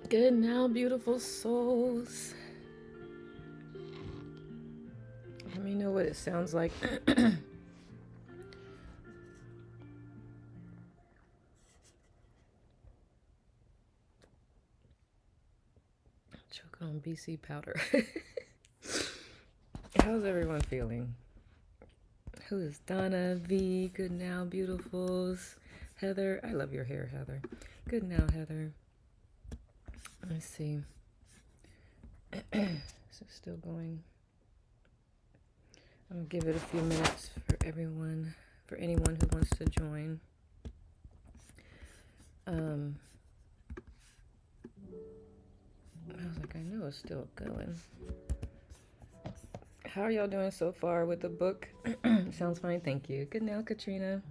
Good now, beautiful souls. Let me know what it sounds like. Choke on BC powder. How's everyone feeling? Who is Donna V? Good now, beautifuls. Heather, I love your hair, Heather. Good now, Heather. Let's see. Is it still going? I'm gonna give it a few minutes for everyone, for anyone who wants to join. I was like, I know it's still going. How are y'all doing so far with the book? Sounds fine, thank you. Good now, Katrina.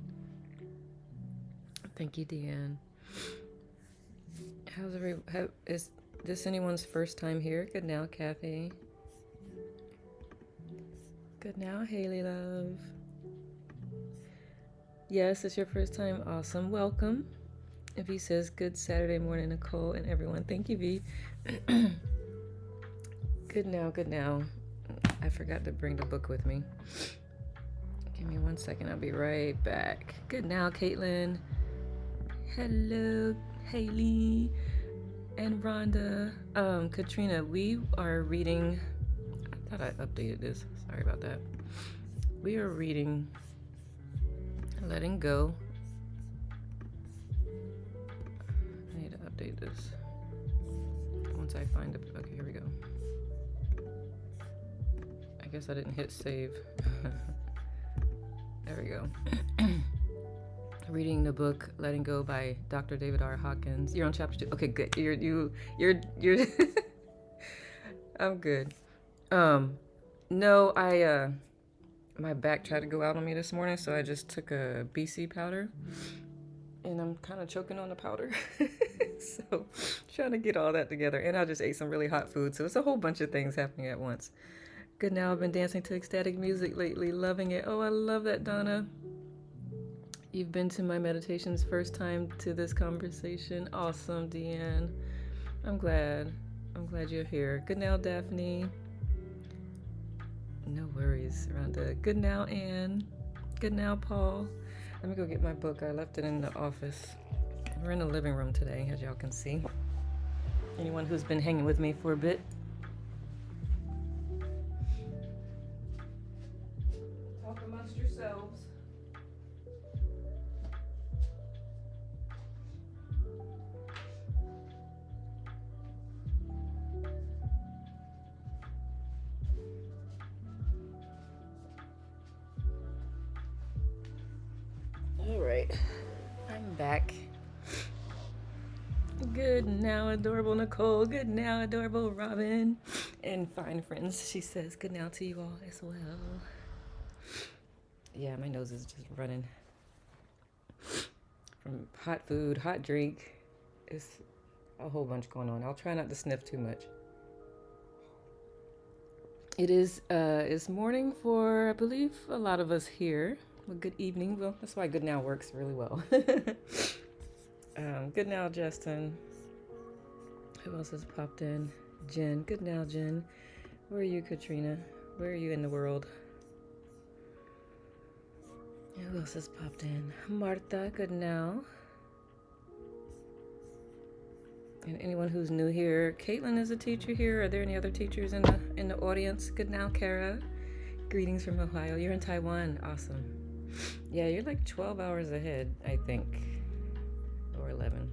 Thank you, Deanne. Is this anyone's first time here? Good now, Kathy. Good now, Haley love. Yes, it's your first time. Awesome. Welcome. V says, good Saturday morning, Nicole and everyone. Thank you, V. Good now, good now. I forgot to bring the book with me. Give me 1 second. I'll be right back. Good now, Caitlin. Hello, Haley and Rhonda. Katrina, we are reading. I thought I updated this. Sorry about that. We are reading Letting Go. I need to update this. Once I find it. Okay, here we go. I guess I didn't hit save. There we go. Reading the book Letting Go by Dr. David R. Hawkins. You're on chapter 2. Okay, good. You're I'm good. No, my back tried to go out on me this morning, so I just took a BC powder. And I'm kind of choking on the powder. So, trying to get all that together. And I just ate some really hot food, so it's a whole bunch of things happening at once. Good now, I've been dancing to ecstatic music lately, loving it. Oh, I love that, Donna. You've been to my meditations first time to this conversation. Awesome, Deanne. I'm glad you're here. Good now, Daphne. No worries, Rhonda. Good now, Anne. Good now, Paul. Let me go get my book. I left it in the office. We're in the living room today, as y'all can see. Anyone who's been hanging with me for a bit. Talk amongst yourselves. All right, I'm back. Good now, adorable Nicole. Good now, adorable Robin. And fine friends, she says good now to you all as well. Yeah, my nose is just running from hot food, hot drink. It's a whole bunch going on. I'll try not to sniff too much. It is it's morning for, I believe, a lot of us here. Well, good evening. Well, that's why good now works really well. Good now, Justin. Who else has popped in? Jen. Good now, Jen. Where are you, Katrina? Where are you in the world? Who else has popped in? Marta. Good now. And anyone who's new here, Caitlin is a teacher here. Are there any other teachers in the audience? Good now, Kara. Greetings from Ohio. You're in Taiwan. Awesome. Yeah, you're like 12 hours ahead, I think. Or 11.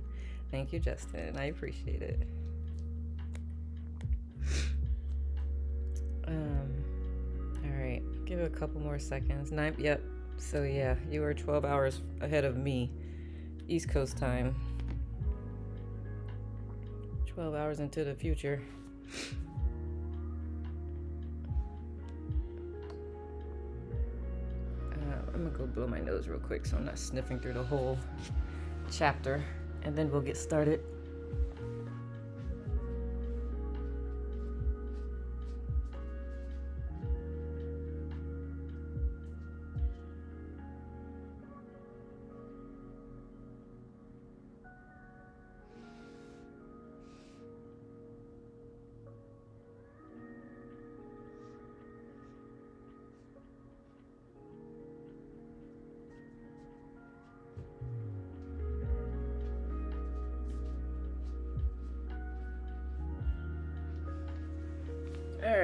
Thank you, Justin. I appreciate it. All right. Give it a couple more seconds. Yep. So yeah, you are 12 hours ahead of me. East Coast time. 12 hours into the future. I'm gonna go blow my nose real quick so I'm not sniffing through the whole chapter, and then we'll get started.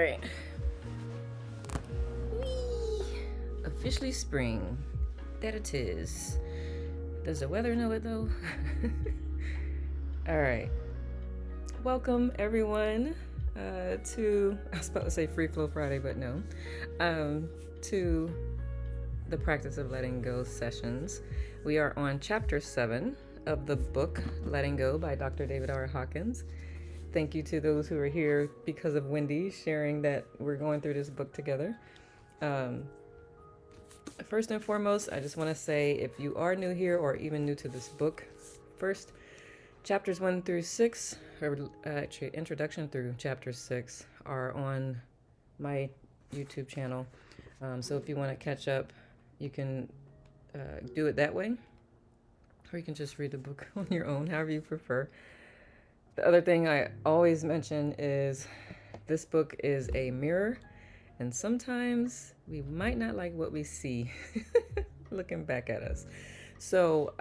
right. Whee! Officially spring. That it is. Does the weather know it though? All right. Welcome everyone to, I was about to say Free Flow Friday, but no. To the Practice of Letting Go sessions. We are on chapter 7 of the book Letting Go by Dr. David R. Hawkins. Thank you to those who are here because of Wendy sharing that we're going through this book together. First and foremost, I just want to say if you are new here or even new to this book, first, chapters 1 through 6, or actually introduction through chapter 6, are on my YouTube channel. So if you want to catch up, you can do it that way, or you can just read the book on your own, however you prefer. The other thing I always mention is this book is a mirror, and sometimes we might not like what we see looking back at us. So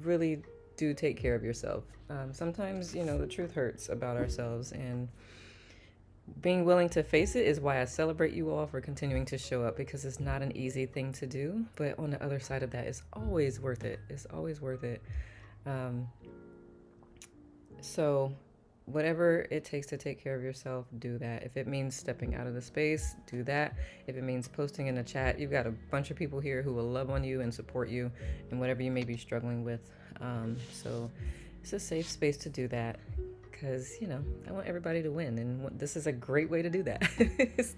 really do take care of yourself. Sometimes, the truth hurts about ourselves, and being willing to face it is why I celebrate you all for continuing to show up, because it's not an easy thing to do, but on the other side of that, it's always worth it. It's always worth it. So whatever it takes to take care of yourself, do that. If it means stepping out of the space, do that. If it means posting in the chat, you've got a bunch of people here who will love on you and support you in whatever you may be struggling with. So it's a safe space to do that, because I want everybody to win, and this is a great way to do that. Is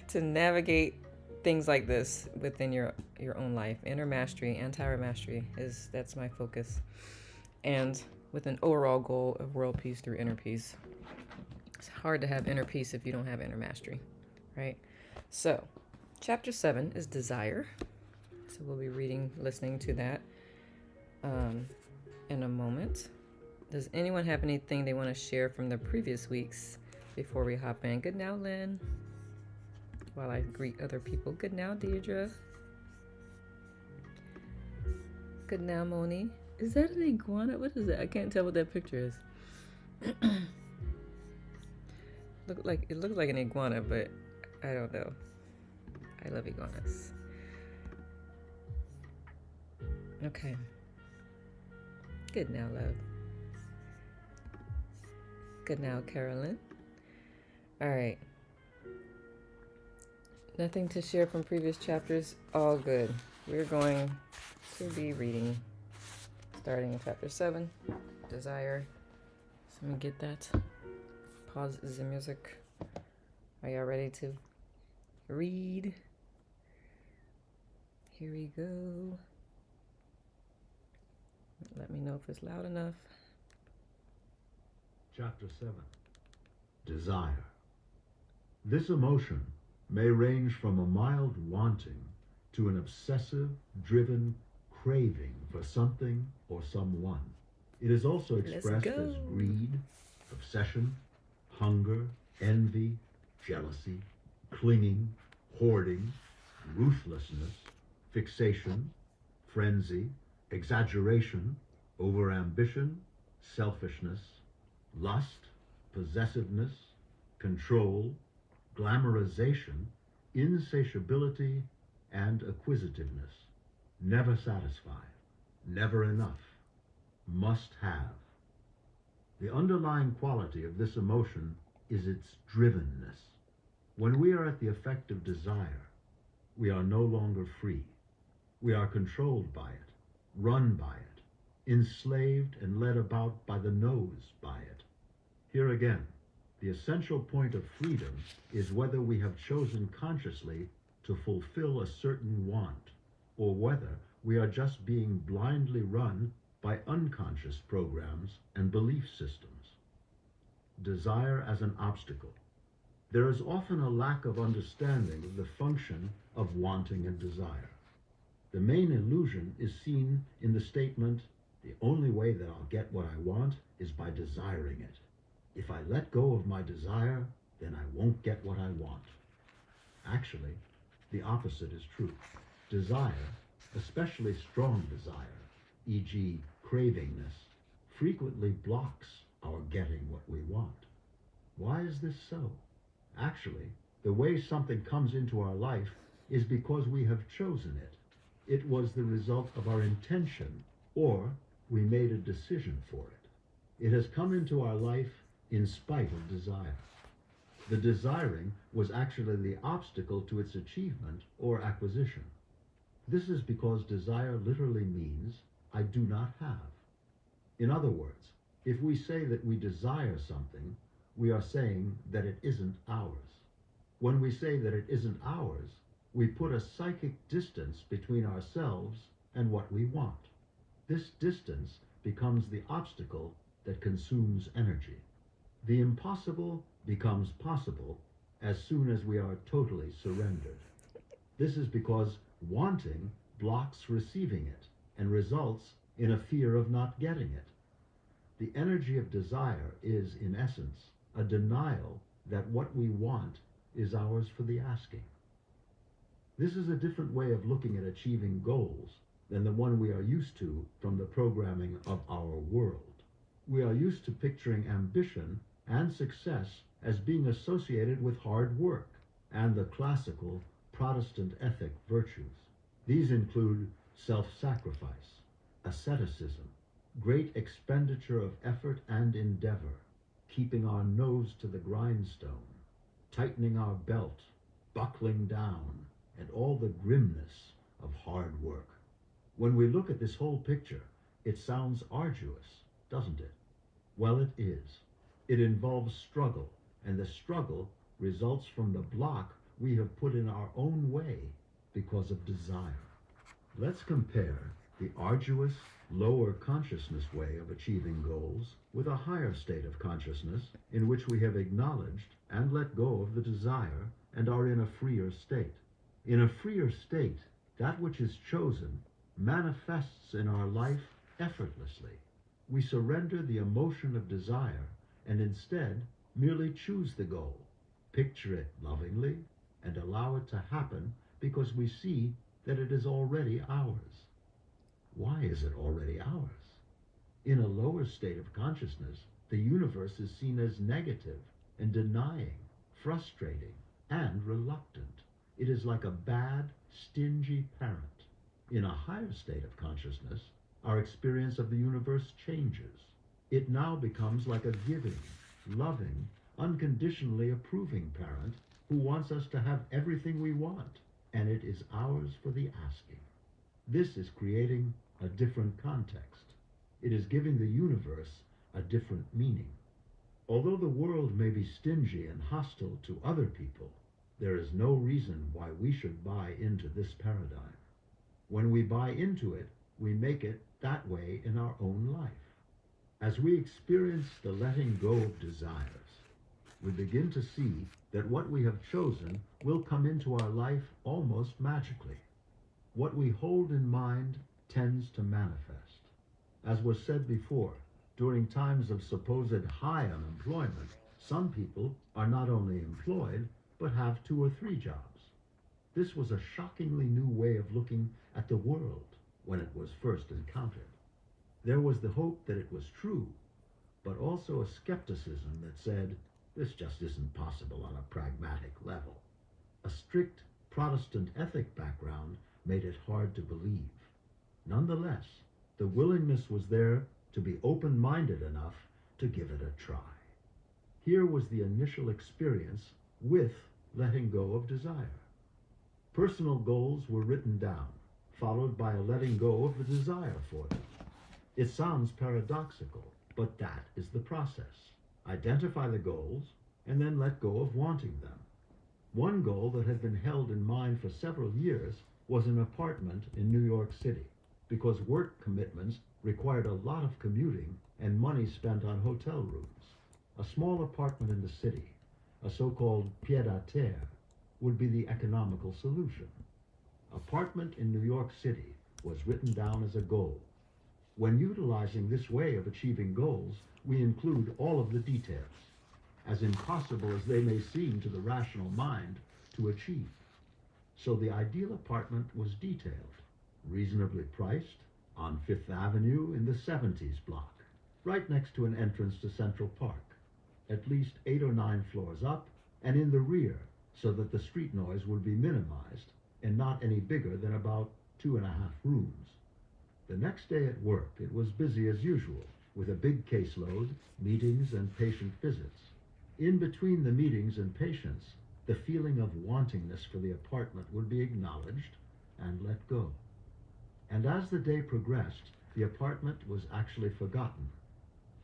to navigate things like this within your own life. Inner mastery, anti mastery that's my focus, and with an overall goal of world peace through inner peace. It's hard to have inner peace if you don't have inner mastery, right? So, chapter 7 is desire. So we'll be listening to that in a moment. Does anyone have anything they want to share from the previous weeks before we hop in? Good now, Lynn. While I greet other people. Good now, Deidre. Good now, Moni. Is that an iguana? What is that? I can't tell what that picture is. It looks like an iguana, but I don't know. I love iguanas. Okay. Good now, love. Good now, Carolyn. All right. Nothing to share from previous chapters. All good. We're going to be reading starting in chapter 7, desire. So let me get that. Pause the music. Are y'all ready to read? Here we go. Let me know if it's loud enough. Chapter 7. Desire. This emotion may range from a mild wanting to an obsessive, driven craving for something or someone. It is also expressed as greed, obsession, hunger, envy, jealousy, clinging, hoarding, ruthlessness, fixation, frenzy, exaggeration, overambition, selfishness, lust, possessiveness, control, glamorization, insatiability, and acquisitiveness. Never satisfied, never enough, must have. The underlying quality of this emotion is its drivenness. When we are at the effect of desire, we are no longer free. We are controlled by it, run by it, enslaved and led about by the nose by it. Here again, the essential point of freedom is whether we have chosen consciously to fulfill a certain want, or whether we are just being blindly run by unconscious programs and belief systems. Desire as an obstacle. There is often a lack of understanding of the function of wanting and desire. The main illusion is seen in the statement, the only way that I'll get what I want is by desiring it. If I let go of my desire, then I won't get what I want. Actually, the opposite is true. Desire, especially strong desire, e.g. cravingness, frequently blocks our getting what we want. Why is this so? Actually, The way something comes into our life is because we have chosen it. It was the result of our intention, or we made a decision for it. It has come into our life in spite of desire. The desiring was actually the obstacle to its achievement or acquisition. This is because desire literally means I do not have. In other words, if we say that we desire something, we are saying that it isn't ours. When we say that it isn't ours, we put a psychic distance between ourselves and what we want. This distance becomes the obstacle that consumes energy. The impossible becomes possible as soon as we are totally surrendered. This is because wanting blocks receiving it and results in a fear of not getting it. The energy of desire is, in essence, a denial that what we want is ours for the asking. This is a different way of looking at achieving goals than the one we are used to from the programming of our world. We are used to picturing ambition and success as being associated with hard work and the classical Protestant ethic virtues. These include self-sacrifice, asceticism, great expenditure of effort and endeavor, keeping our nose to the grindstone, tightening our belt, buckling down, and all the grimness of hard work. When we look at this whole picture, it sounds arduous, doesn't it? Well, it is. It involves struggle, and the struggle results from the block we have put in our own way because of desire. Let's compare the arduous, lower consciousness way of achieving goals with a higher state of consciousness in which we have acknowledged and let go of the desire and are in a freer state. In a freer state, that which is chosen manifests in our life effortlessly. We surrender the emotion of desire and instead merely choose the goal, picture it lovingly, and allow it to happen because we see that it is already ours. Why is it already ours? In a lower state of consciousness, the universe is seen as negative and denying, frustrating, and reluctant. It is like a bad, stingy parent. In a higher state of consciousness, our experience of the universe changes. It now becomes like a giving, loving, unconditionally approving parent who wants us to have everything we want, and it is ours for the asking. This is creating a different context. It is giving the universe a different meaning. Although the world may be stingy and hostile to other people, there is no reason why we should buy into this paradigm. When we buy into it, we make it that way in our own life. As we experience the letting go of desires, we begin to see that what we have chosen will come into our life almost magically. What we hold in mind tends to manifest. As was said before, during times of supposed high unemployment, some people are not only employed, but have 2 or 3 jobs. This was a shockingly new way of looking at the world when it was first encountered. There was the hope that it was true, but also a skepticism that said, this just isn't possible on a pragmatic level. A strict Protestant ethic background made it hard to believe. Nonetheless, the willingness was there to be open-minded enough to give it a try. Here was the initial experience with letting go of desire. Personal goals were written down, followed by a letting go of the desire for them. It sounds paradoxical, but that is the process. Identify the goals, and then let go of wanting them. One goal that had been held in mind for several years was an apartment in New York City, because work commitments required a lot of commuting and money spent on hotel rooms. A small apartment in the city, a so-called pied-à-terre, would be the economical solution. Apartment in New York City was written down as a goal. When utilizing this way of achieving goals, we include all of the details, as impossible as they may seem to the rational mind to achieve. So the ideal apartment was detailed, reasonably priced, on Fifth Avenue in the 70s block, right next to an entrance to Central Park, at least 8 or 9 floors up, and in the rear, so that the street noise would be minimized and not any bigger than about 2.5 rooms. The next day at work, it was busy as usual, with a big caseload, meetings, and patient visits. In between the meetings and patients, the feeling of wantingness for the apartment would be acknowledged and let go. And as the day progressed, the apartment was actually forgotten.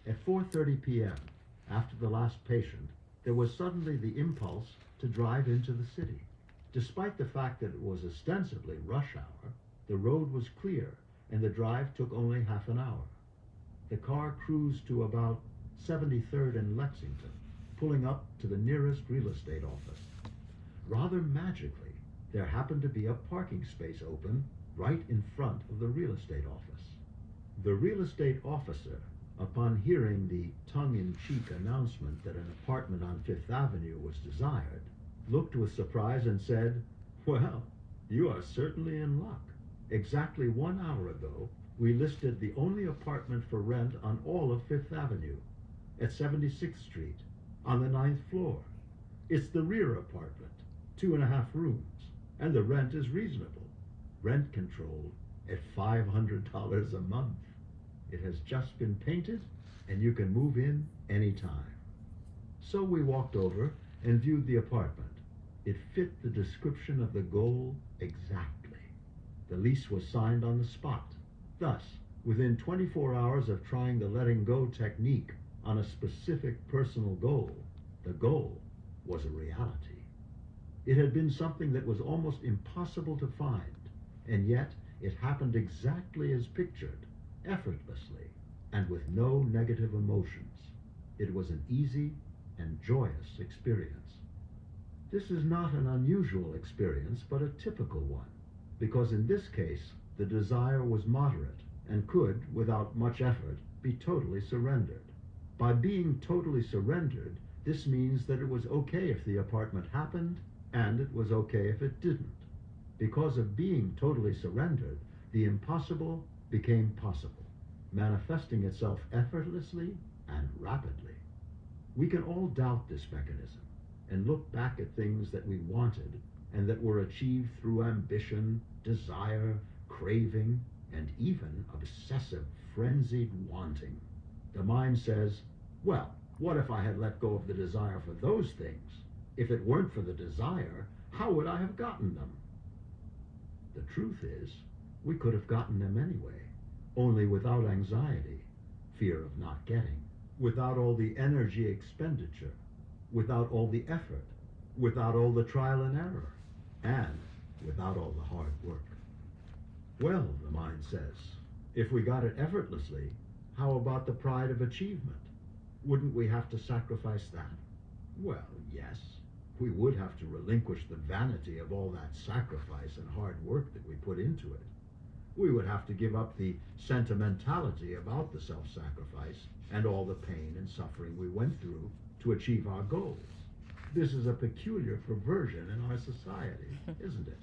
At 4:30 p.m., after the last patient, there was suddenly the impulse to drive into the city. Despite the fact that it was ostensibly rush hour, the road was clear and the drive took only half an hour. The car cruised to about 73rd and Lexington, pulling up to the nearest real estate office. Rather magically, there happened to be a parking space open right in front of the real estate office. The real estate officer, upon hearing the tongue-in-cheek announcement that an apartment on Fifth Avenue was desired, looked with surprise and said, "Well, you are certainly in luck. Exactly 1 hour ago, we listed the only apartment for rent on all of Fifth Avenue, at 76th Street, on the 9th floor. It's the rear apartment, 2.5 rooms, and the rent is reasonable. Rent controlled at $500 a month. It has just been painted, and you can move in anytime." So we walked over and viewed the apartment. It fit the description of the goal exactly. The lease was signed on the spot. Thus, within 24 hours of trying the letting go technique on a specific personal goal, the goal was a reality. It had been something that was almost impossible to find, and yet it happened exactly as pictured, effortlessly, and with no negative emotions. It was an easy and joyous experience. This is not an unusual experience, but a typical one, because in this case, the desire was moderate and could, without much effort, be totally surrendered. By being totally surrendered, this means that it was okay if the apartment happened, and it was okay if it didn't. Because of being totally surrendered, the impossible became possible, manifesting itself effortlessly and rapidly. We can all doubt this mechanism and look back at things that we wanted and that were achieved through ambition, desire, craving, and even obsessive, frenzied wanting. The mind says, well, what if I had let go of the desire for those things? If it weren't for the desire, how would I have gotten them? The truth is, we could have gotten them anyway, only without anxiety, fear of not getting, without all the energy expenditure, without all the effort, without all the trial and error, and without all the hard work. Well, the mind says, if we got it effortlessly, how about the pride of achievement? Wouldn't we have to sacrifice that? Well, yes, we would have to relinquish the vanity of all that sacrifice and hard work that we put into it. We would have to give up the sentimentality about the self-sacrifice and all the pain and suffering we went through to achieve our goals. This is a peculiar perversion in our society, isn't it?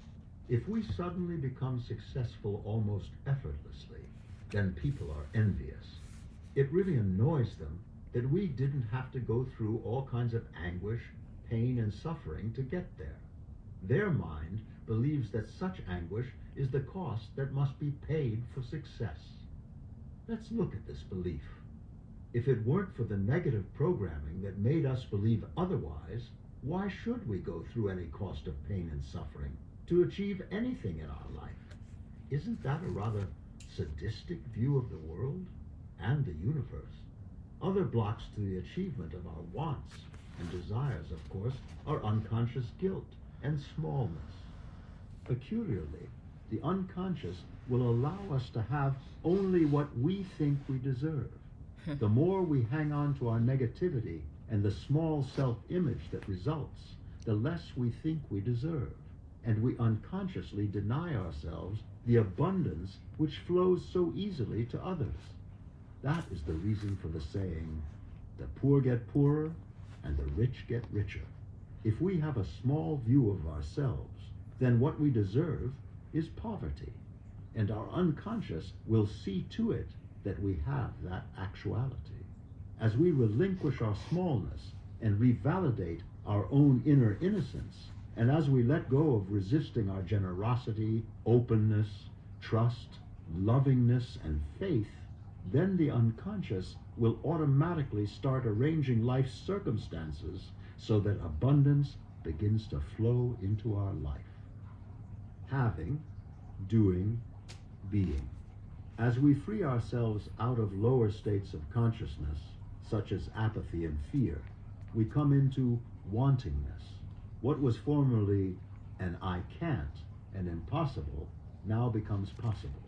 If we suddenly become successful almost effortlessly, then people are envious. It really annoys them that we didn't have to go through all kinds of anguish, pain, and suffering to get there. Their mind believes that such anguish is the cost that must be paid for success. Let's look at this belief. If it weren't for the negative programming that made us believe otherwise, why should we go through any cost of pain and suffering to achieve anything in our life? Isn't that a rather sadistic view of the world and the universe? Other blocks to the achievement of our wants and desires, of course, are unconscious guilt and smallness. Peculiarly, the unconscious will allow us to have only what we think we deserve. The more we hang on to our negativity and the small self-image that results, the less we think we deserve, and we unconsciously deny ourselves the abundance which flows so easily to others. That is the reason for the saying, the poor get poorer and the rich get richer. If we have a small view of ourselves, then what we deserve is poverty, and our unconscious will see to it that we have that actuality. As we relinquish our smallness and revalidate our own inner innocence, And as we let go of resisting our generosity, openness, trust, lovingness, and faith, then the unconscious will automatically start arranging life's circumstances so that abundance begins to flow into our life. Having, doing, being. As we free ourselves out of lower states of consciousness, such as apathy and fear, we come into wantingness. What was formerly an I can't, an impossible, now becomes possible.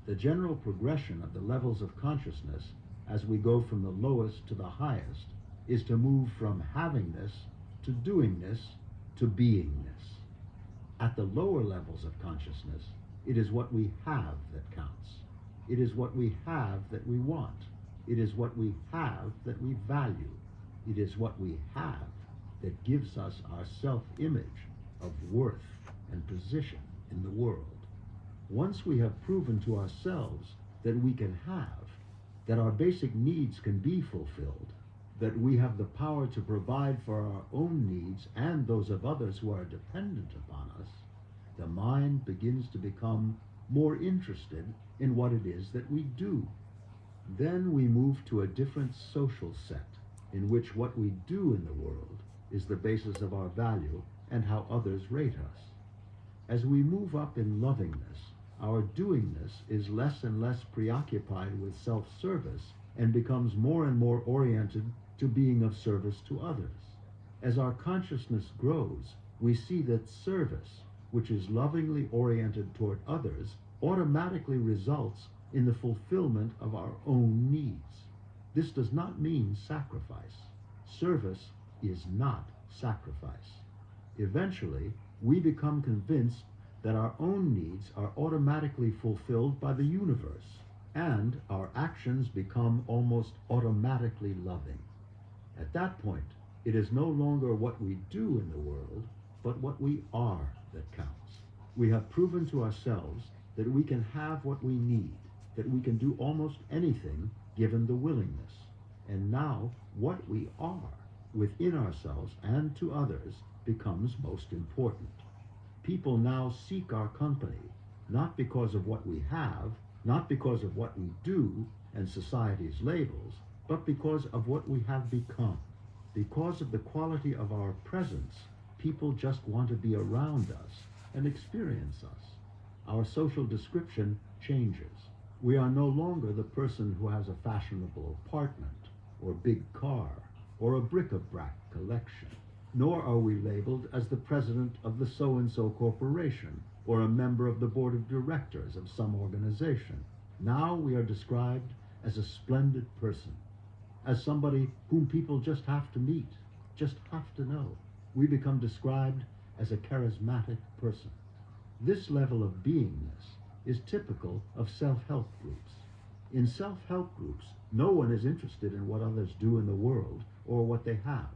The general progression of the levels of consciousness as we go from the lowest to the highest is to move from havingness to doingness to beingness. At the lower levels of consciousness, it is what we have that counts. It is what we have that we want. It is what we have that we value. It is what we have that gives us our self-image of worth and position in the world. Once we have proven to ourselves that we can have, that our basic needs can be fulfilled, that we have the power to provide for our own needs and those of others who are dependent upon us, the mind begins to become more interested in what it is that we do. Then we move to a different social set in which what we do in the world is the basis of our value and how others rate us. As we move up in lovingness, our doingness is less and less preoccupied with self-service and becomes more and more oriented to being of service to others. As our consciousness grows, we see that service, which is lovingly oriented toward others, automatically results in the fulfillment of our own needs. This does not mean sacrifice. Service is not sacrifice. Eventually, we become convinced that our own needs are automatically fulfilled by the universe, and our actions become almost automatically loving. At that point, it is no longer what we do in the world, but what we are that counts. We have proven to ourselves that we can have what we need, that we can do almost anything given the willingness. And now, what we are within ourselves and to others becomes most important. People now seek our company, not because of what we have, not because of what we do and society's labels, but because of what we have become. Because of the quality of our presence, people just want to be around us and experience us. Our social description changes. We are no longer the person who has a fashionable apartment, or big car, or a bric-a-brac collection. Nor are we labeled as the president of the so-and-so corporation, or a member of the board of directors of some organization. Now we are described as a splendid person, as somebody whom people just have to meet, just have to know. We become described as a charismatic person. This level of beingness is typical of self-help groups. In self-help groups, no one is interested in what others do in the world or what they have.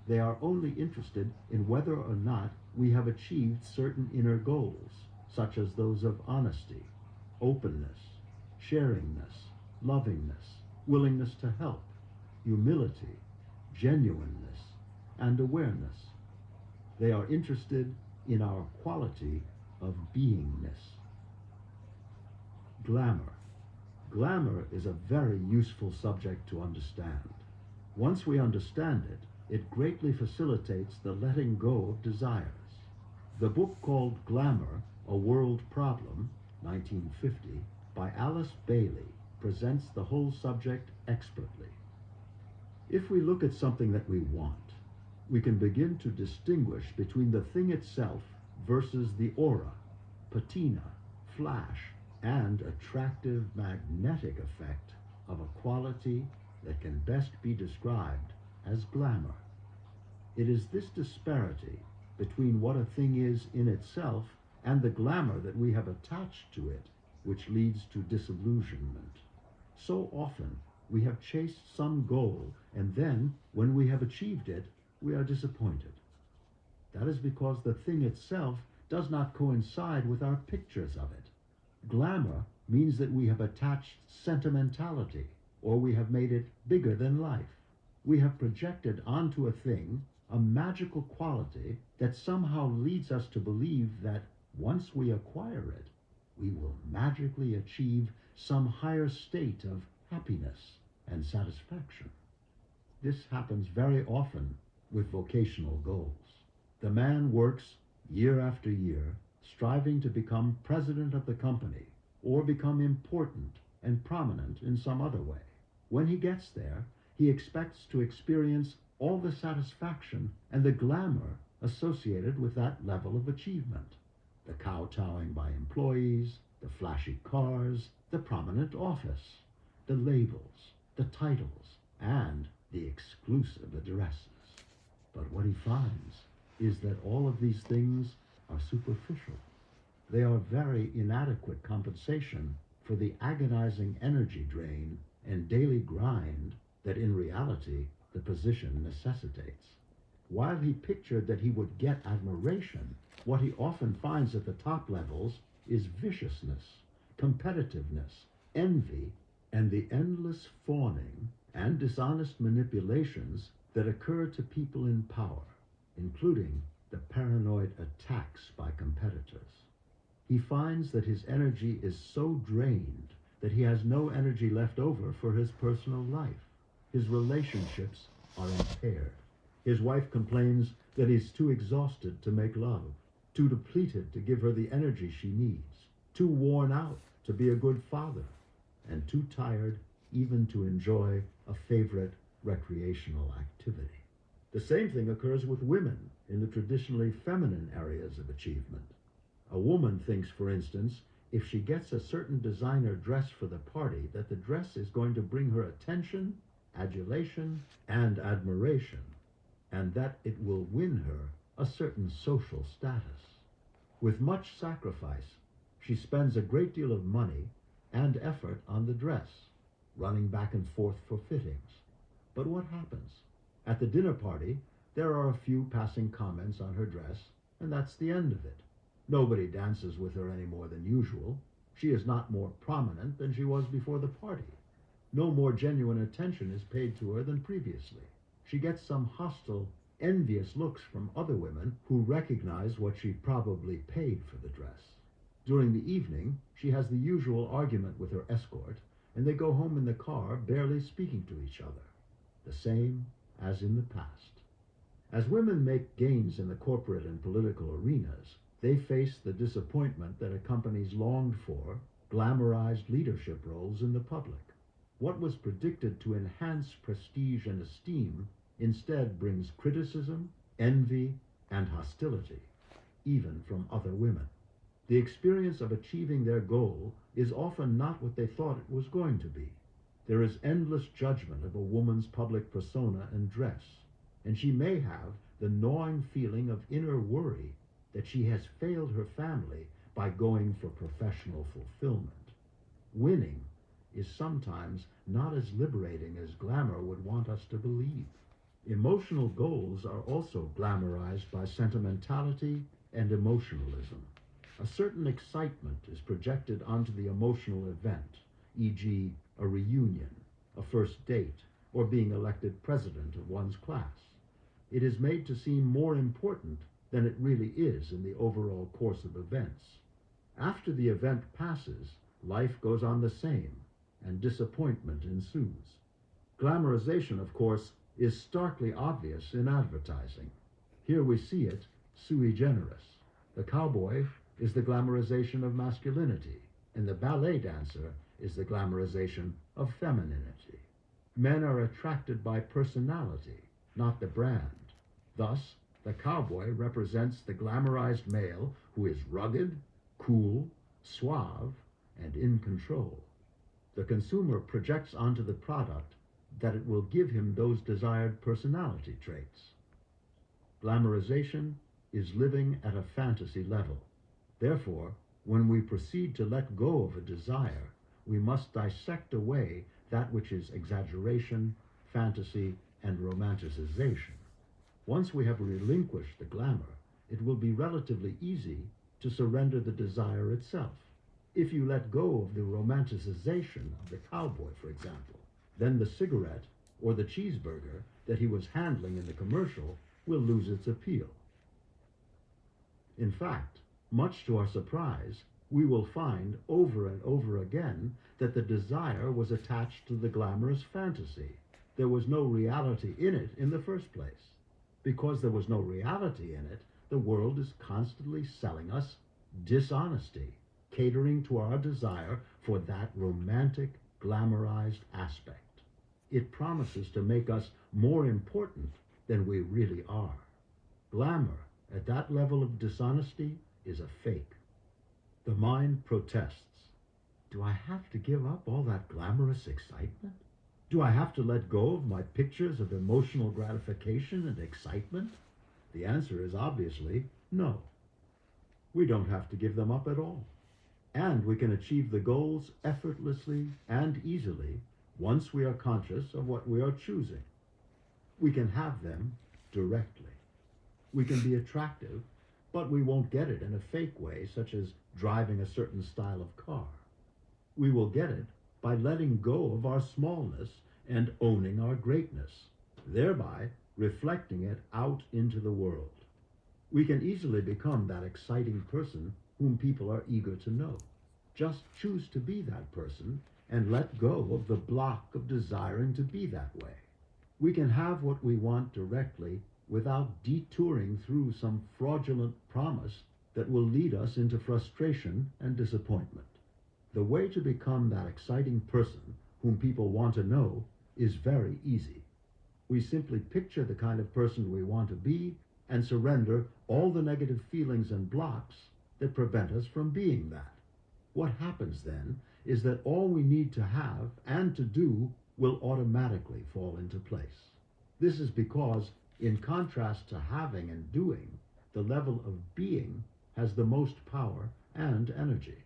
They are only interested in whether or not we have achieved certain inner goals, such as those of honesty, openness, sharingness, lovingness, willingness to help, humility, genuineness, and awareness. They are interested in our quality of beingness. Glamour. Glamour is a very useful subject to understand. Once we understand it, it greatly facilitates the letting go of desires. The book called Glamour, A World Problem, 1950, by Alice Bailey, presents the whole subject expertly. If we look at something that we want, we can begin to distinguish between the thing itself versus the aura, patina, flash, and attractive magnetic effect of a quality that can best be described as glamour. It is this disparity between what a thing is in itself and the glamour that we have attached to it which leads to disillusionment. So often we have chased some goal, and then when we have achieved it, we are disappointed. That is because the thing itself does not coincide with our pictures of it. Glamour means that we have attached sentimentality, or we have made it bigger than life. We have projected onto a thing a magical quality that somehow leads us to believe that once we acquire it, we will magically achieve some higher state of happiness and satisfaction. This happens very often with vocational goals. The man works year after year, striving to become president of the company or become important and prominent in some other way. When he gets there, he expects to experience all the satisfaction and the glamour associated with that level of achievement. The kowtowing by employees, the flashy cars, the prominent office, the labels, the titles, and the exclusive addresses. But what he finds is that all of these things are superficial. They are very inadequate compensation for the agonizing energy drain and daily grind that in reality the position necessitates. While he pictured that he would get admiration, what he often finds at the top levels is viciousness, competitiveness, envy, and the endless fawning and dishonest manipulations that occur to people in power, including the paranoid attacks by competitors. He finds that his energy is so drained that he has no energy left over for his personal life. His relationships are impaired. His wife complains that he's too exhausted to make love, too depleted to give her the energy she needs, too worn out to be a good father, and too tired even to enjoy a favorite recreational activity. The same thing occurs with women in the traditionally feminine areas of achievement. A woman thinks, for instance, if she gets a certain designer dress for the party, that the dress is going to bring her attention, adulation, and admiration, and that it will win her a certain social status. With much sacrifice, she spends a great deal of money and effort on the dress, running back and forth for fittings. But what happens? At the dinner party, there are a few passing comments on her dress, and that's the end of it. Nobody dances with her any more than usual. She is not more prominent than she was before the party. No more genuine attention is paid to her than previously. She gets some hostile, envious looks from other women who recognize what she probably paid for the dress. During the evening, she has the usual argument with her escort, and they go home in the car barely speaking to each other. The same as in the past. As women make gains in the corporate and political arenas, they face the disappointment that accompanies longed for, glamorized leadership roles in the public. What was predicted to enhance prestige and esteem instead brings criticism, envy, and hostility, even from other women. The experience of achieving their goal is often not what they thought it was going to be. There is endless judgment of a woman's public persona and dress, and she may have the gnawing feeling of inner worry that she has failed her family by going for professional fulfillment. Winning is sometimes not as liberating as glamour would want us to believe. Emotional goals are also glamorized by sentimentality and emotionalism. A certain excitement is projected onto the emotional event, e.g., a reunion, a first date, or being elected president of one's class. It is made to seem more important than it really is in the overall course of events. After the event passes, life goes on the same, and disappointment ensues. Glamorization, of course, is starkly obvious in advertising. Here we see it sui generis. The cowboy is the glamorization of masculinity, and the ballet dancer is the glamorization of femininity. Men are attracted by personality, not the brand. Thus, the cowboy represents the glamorized male who is rugged, cool, suave, and in control. The consumer projects onto the product that it will give him those desired personality traits. Glamorization is living at a fantasy level. Therefore, when we proceed to let go of a desire, we must dissect away that which is exaggeration, fantasy, and romanticization. Once we have relinquished the glamour, it will be relatively easy to surrender the desire itself. If you let go of the romanticization of the cowboy, for example, then the cigarette or the cheeseburger that he was handling in the commercial will lose its appeal. In fact, much to our surprise, we will find over and over again that the desire was attached to the glamorous fantasy. There was no reality in it in the first place. Because there was no reality in it, the world is constantly selling us dishonesty, catering to our desire for that romantic, glamorized aspect. It promises to make us more important than we really are. Glamour at that level of dishonesty is a fake. The mind protests. Do I have to give up all that glamorous excitement? Do I have to let go of my pictures of emotional gratification and excitement? The answer is obviously no. We don't have to give them up at all. And we can achieve the goals effortlessly and easily once we are conscious of what we are choosing. We can have them directly. We can be attractive, but we won't get it in a fake way, such as driving a certain style of car. We will get it by letting go of our smallness and owning our greatness, thereby reflecting it out into the world. We can easily become that exciting person whom people are eager to know. Just choose to be that person and let go of the block of desiring to be that way. We can have what we want directly without detouring through some fraudulent promise that will lead us into frustration and disappointment. The way to become that exciting person whom people want to know is very easy. We simply picture the kind of person we want to be and surrender all the negative feelings and blocks that prevent us from being that. What happens then is that all we need to have and to do will automatically fall into place. This is because, in contrast to having and doing, the level of being has the most power and energy.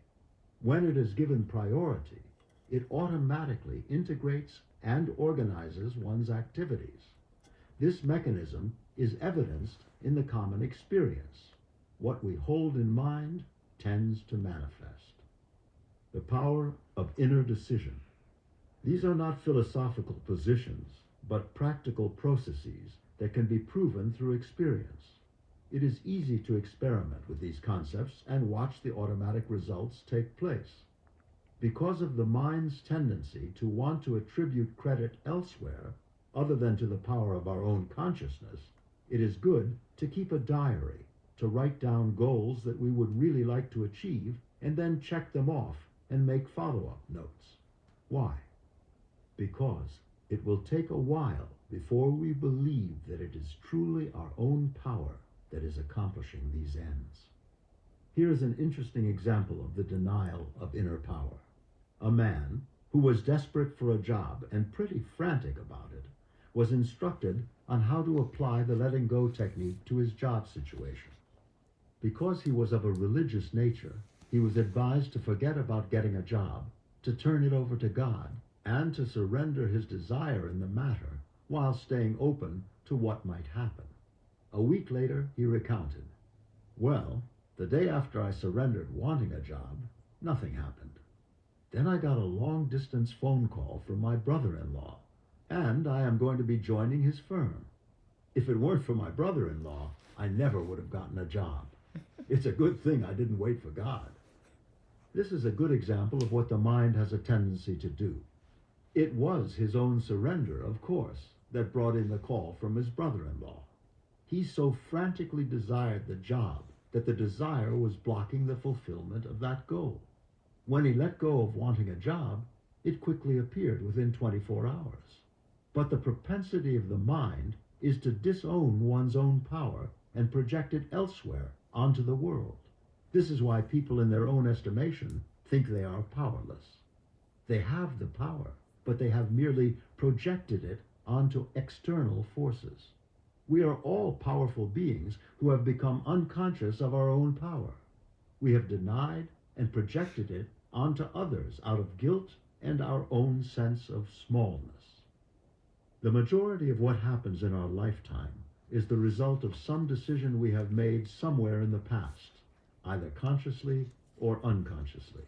When it is given priority, it automatically integrates and organizes one's activities. This mechanism is evidenced in the common experience. What we hold in mind tends to manifest. The power of inner decision. These are not philosophical positions, but practical processes that can be proven through experience. It is easy to experiment with these concepts and watch the automatic results take place. Because of the mind's tendency to want to attribute credit elsewhere, other than to the power of our own consciousness, it is good to keep a diary, to write down goals that we would really like to achieve, and then check them off and make follow-up notes. Why? Because it will take a while before we believe that it is truly our own power that is accomplishing these ends. Here is an interesting example of the denial of inner power. A man who was desperate for a job and pretty frantic about it was instructed on how to apply the letting go technique to his job situation. Because he was of a religious nature, he was advised to forget about getting a job, to turn it over to God, and to surrender his desire in the matter while staying open to what might happen. A week later, he recounted, "Well, the day after I surrendered wanting a job, nothing happened. Then I got a long-distance phone call from my brother-in-law, and I am going to be joining his firm. If it weren't for my brother-in-law, I never would have gotten a job. It's a good thing I didn't wait for God." This is a good example of what the mind has a tendency to do. It was his own surrender, of course, that brought in the call from his brother-in-law. He so frantically desired the job that the desire was blocking the fulfillment of that goal. When he let go of wanting a job, it quickly appeared within 24 hours. But the propensity of the mind is to disown one's own power and project it elsewhere onto the world. This is why people in their own estimation think they are powerless. They have the power, but they have merely projected it onto external forces. We are all powerful beings who have become unconscious of our own power. We have denied and projected it onto others out of guilt and our own sense of smallness. The majority of what happens in our lifetime is the result of some decision we have made somewhere in the past, either consciously or unconsciously.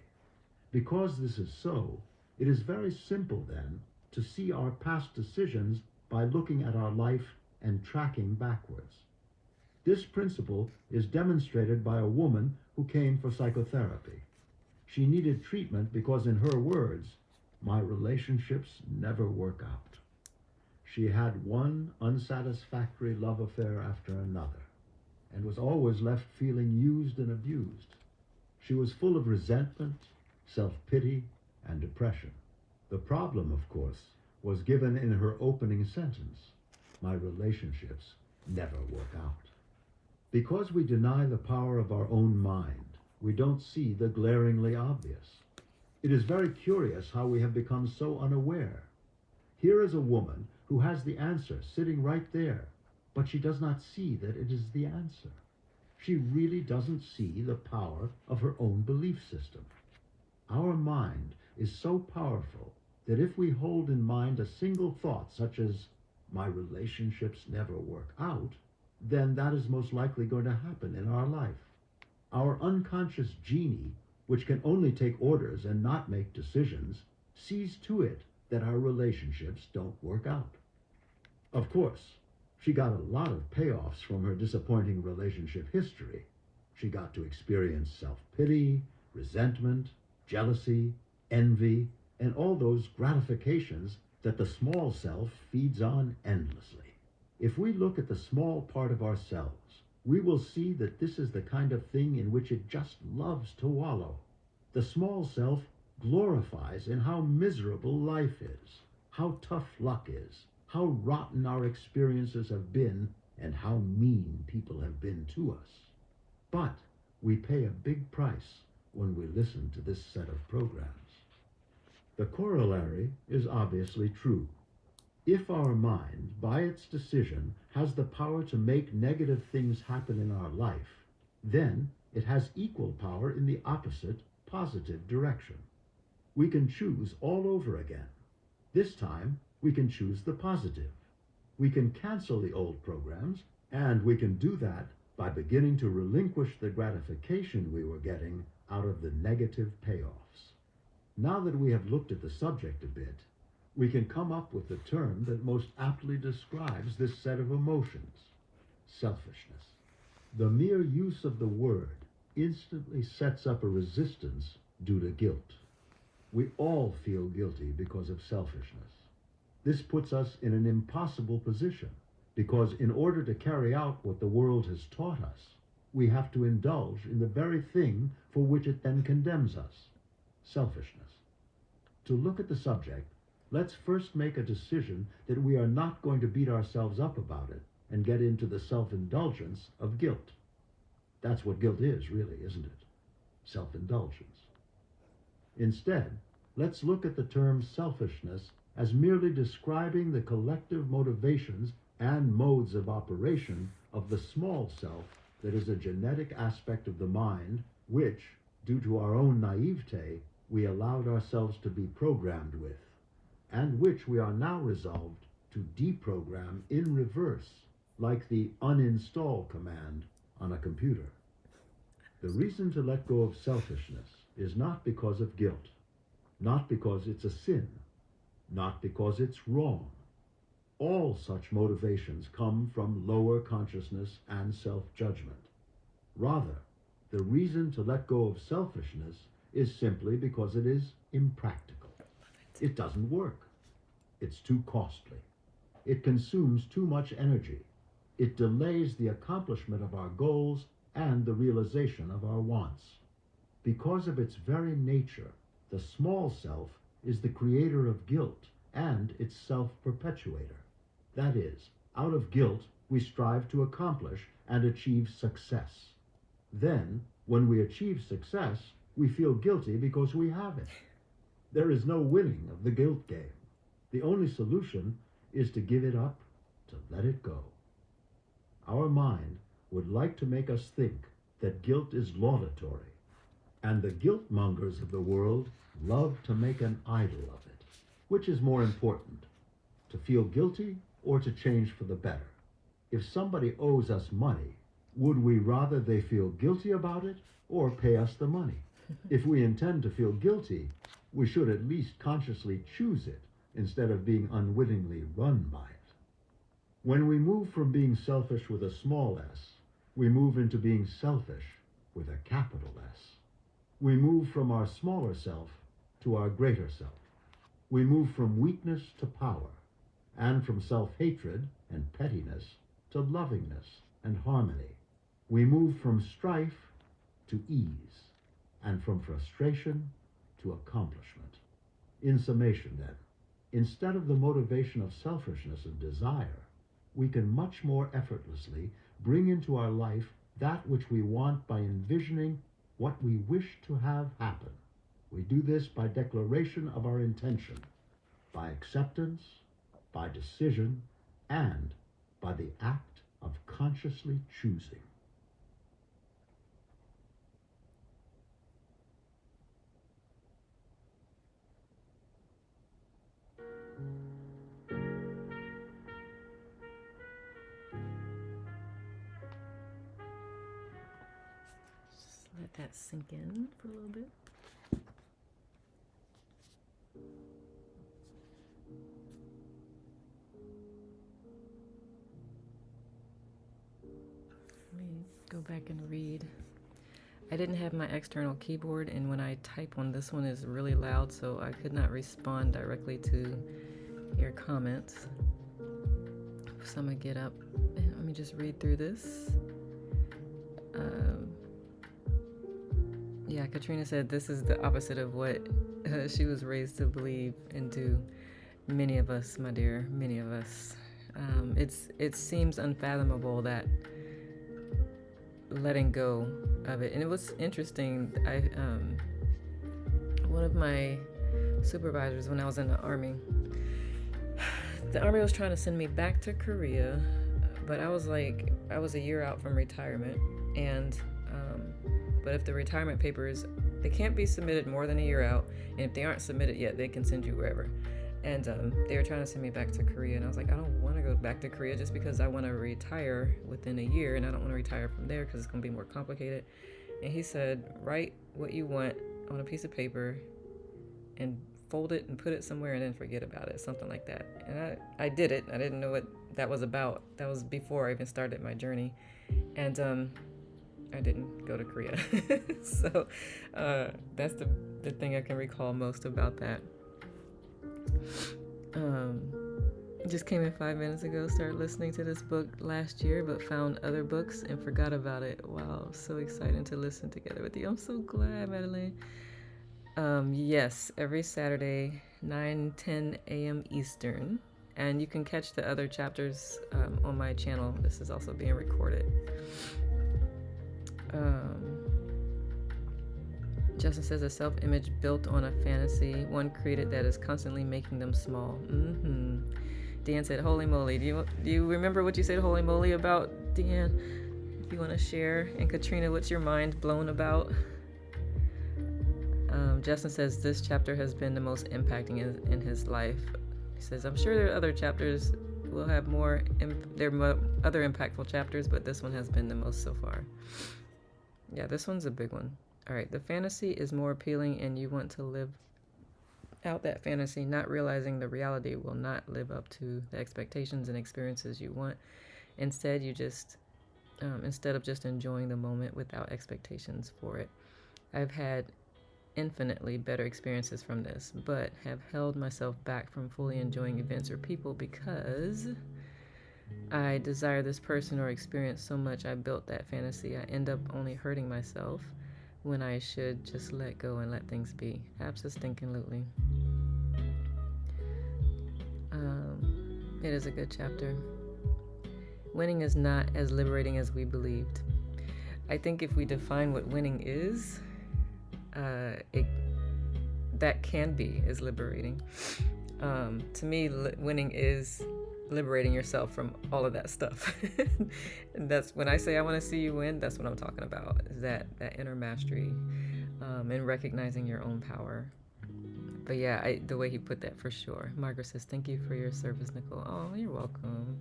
Because this is so, it is very simple then to see our past decisions by looking at our life and tracking backwards. This principle is demonstrated by a woman who came for psychotherapy. She needed treatment because, in her words, my relationships never work out. She had one unsatisfactory love affair after another, and was always left feeling used and abused. She was full of resentment, self-pity, and depression. The problem, of course, was given in her opening sentence: my relationships never work out. Because we deny the power of our own mind, we don't see the glaringly obvious. It is very curious how we have become so unaware. Here is a woman who has the answer sitting right there, but she does not see that it is the answer. She really doesn't see the power of her own belief system. Our mind is so powerful that if we hold in mind a single thought such as, my relationships never work out, then that is most likely going to happen in our life. Our unconscious genie, which can only take orders and not make decisions, sees to it that our relationships don't work out. Of course, she got a lot of payoffs from her disappointing relationship history. She got to experience self-pity, resentment, jealousy, envy, and all those gratifications that the small self feeds on endlessly. If we look at the small part of ourselves, we will see that this is the kind of thing in which it just loves to wallow. The small self glorifies in how miserable life is, how tough luck is, how rotten our experiences have been, and how mean people have been to us. But we pay a big price when we listen to this set of programs. The corollary is obviously true. If our mind, by its decision, has the power to make negative things happen in our life, then it has equal power in the opposite, positive direction. We can choose all over again. This time, we can choose the positive. We can cancel the old programs, and we can do that by beginning to relinquish the gratification we were getting out of the negative payoffs. Now that we have looked at the subject a bit, we can come up with the term that most aptly describes this set of emotions: selfishness. The mere use of the word instantly sets up a resistance due to guilt. We all feel guilty because of selfishness. This puts us in an impossible position, because in order to carry out what the world has taught us, we have to indulge in the very thing for which it then condemns us: selfishness. To look at the subject, let's first make a decision that we are not going to beat ourselves up about it and get into the self-indulgence of guilt. That's what guilt is, really, isn't it? Self-indulgence. Instead, let's look at the term selfishness as merely describing the collective motivations and modes of operation of the small self that is a genetic aspect of the mind which, due to our own naivete, we allowed ourselves to be programmed with, and which we are now resolved to deprogram in reverse, like the uninstall command on a computer. The reason to let go of selfishness is not because of guilt, not because it's a sin, not because it's wrong. All such motivations come from lower consciousness and self-judgment. Rather, the reason to let go of selfishness is simply because it is impractical. It doesn't work. It's too costly. It consumes too much energy. It delays the accomplishment of our goals and the realization of our wants. Because of its very nature, the small self is the creator of guilt and its self-perpetuator. That is, out of guilt, we strive to accomplish and achieve success. Then, when we achieve success, we feel guilty because we have it. There is no winning of the guilt game. The only solution is to give it up, to let it go. Our mind would like to make us think that guilt is laudatory, and the guilt mongers of the world love to make an idol of it. Which is more important, to feel guilty or to change for the better? If somebody owes us money, would we rather they feel guilty about it or pay us the money? If we intend to feel guilty, we should at least consciously choose it instead of being unwittingly run by it. When we move from being selfish with a small s We move into being selfish with a capital S. We move from our smaller self to our greater self. We move from weakness to power, and from self-hatred and pettiness to lovingness and harmony. We move from strife to ease, and from frustration to accomplishment. In summation, then, instead of the motivation of selfishness and desire, we can much more effortlessly bring into our life that which we want by envisioning what we wish to have happen. We do this by declaration of our intention, by acceptance, by decision, and by the act of consciously choosing. Just let that sink in for a little bit. Let me go back and read. I didn't have my external keyboard, and when I type on this one is really loud, so I could not respond directly to your comments. So I'm gonna get up and let me just read through this. Yeah, Katrina said this is the opposite of what she was raised to believe and do. Many of us, my dear, many of us. It seems unfathomable that letting go of it. And it was interesting. One of my supervisors when I was in the Army was trying to send me back to Korea, but I was a year out from retirement, and but if the retirement papers, they can't be submitted more than a year out, and if they aren't submitted yet, they can send you wherever. And they were trying to send me back to Korea, and I was like, I don't want to go back to Korea just because I want to retire within a year, and I don't want to retire from there because it's going to be more complicated. And he said, write what you want on a piece of paper and fold it and put it somewhere and then forget about it, something like that. And I did it. I didn't know what that was about. That was before I even started my journey. And I didn't go to Korea. So that's the thing I can recall most about that. Just came in 5 minutes ago, started listening to this book last year, but found other books and forgot about it. Wow, so exciting to listen together with you. I'm so glad, Madeline. Yes, every Saturday, 9-10 a.m. Eastern. And you can catch the other chapters on my channel. This is also being recorded. Justin says a self-image built on a fantasy, one created that is constantly making them small. Deanne said, holy moly. Do you remember what you said holy moly about, Deanne? If you want to share. And Katrina, what's your mind blown about? Justin says this chapter has been the most impacting in his life. He says, I'm sure there are other chapters will have more, there are other impactful chapters, but this one has been the most so far. Yeah, this one's a big one. All right, the fantasy is more appealing and you want to live out that fantasy, not realizing the reality will not live up to the expectations and experiences you want. Instead, you just, instead of just enjoying the moment without expectations for it. I've had infinitely better experiences from this, but have held myself back from fully enjoying events or people because I desire this person or experience so much I built that fantasy. I end up only hurting myself when I should just let go and let things be. Absolutely. It is a good chapter. Winning is not as liberating as we believed. I think if we define what winning is, that can be is liberating. To me, winning is liberating yourself from all of that stuff. And that's when I say I want to see you win, that's what I'm talking about, is that inner mastery, and recognizing your own power. But yeah, the way he put that, for sure. Margaret says, thank you for your service, Nicole. Oh, you're welcome.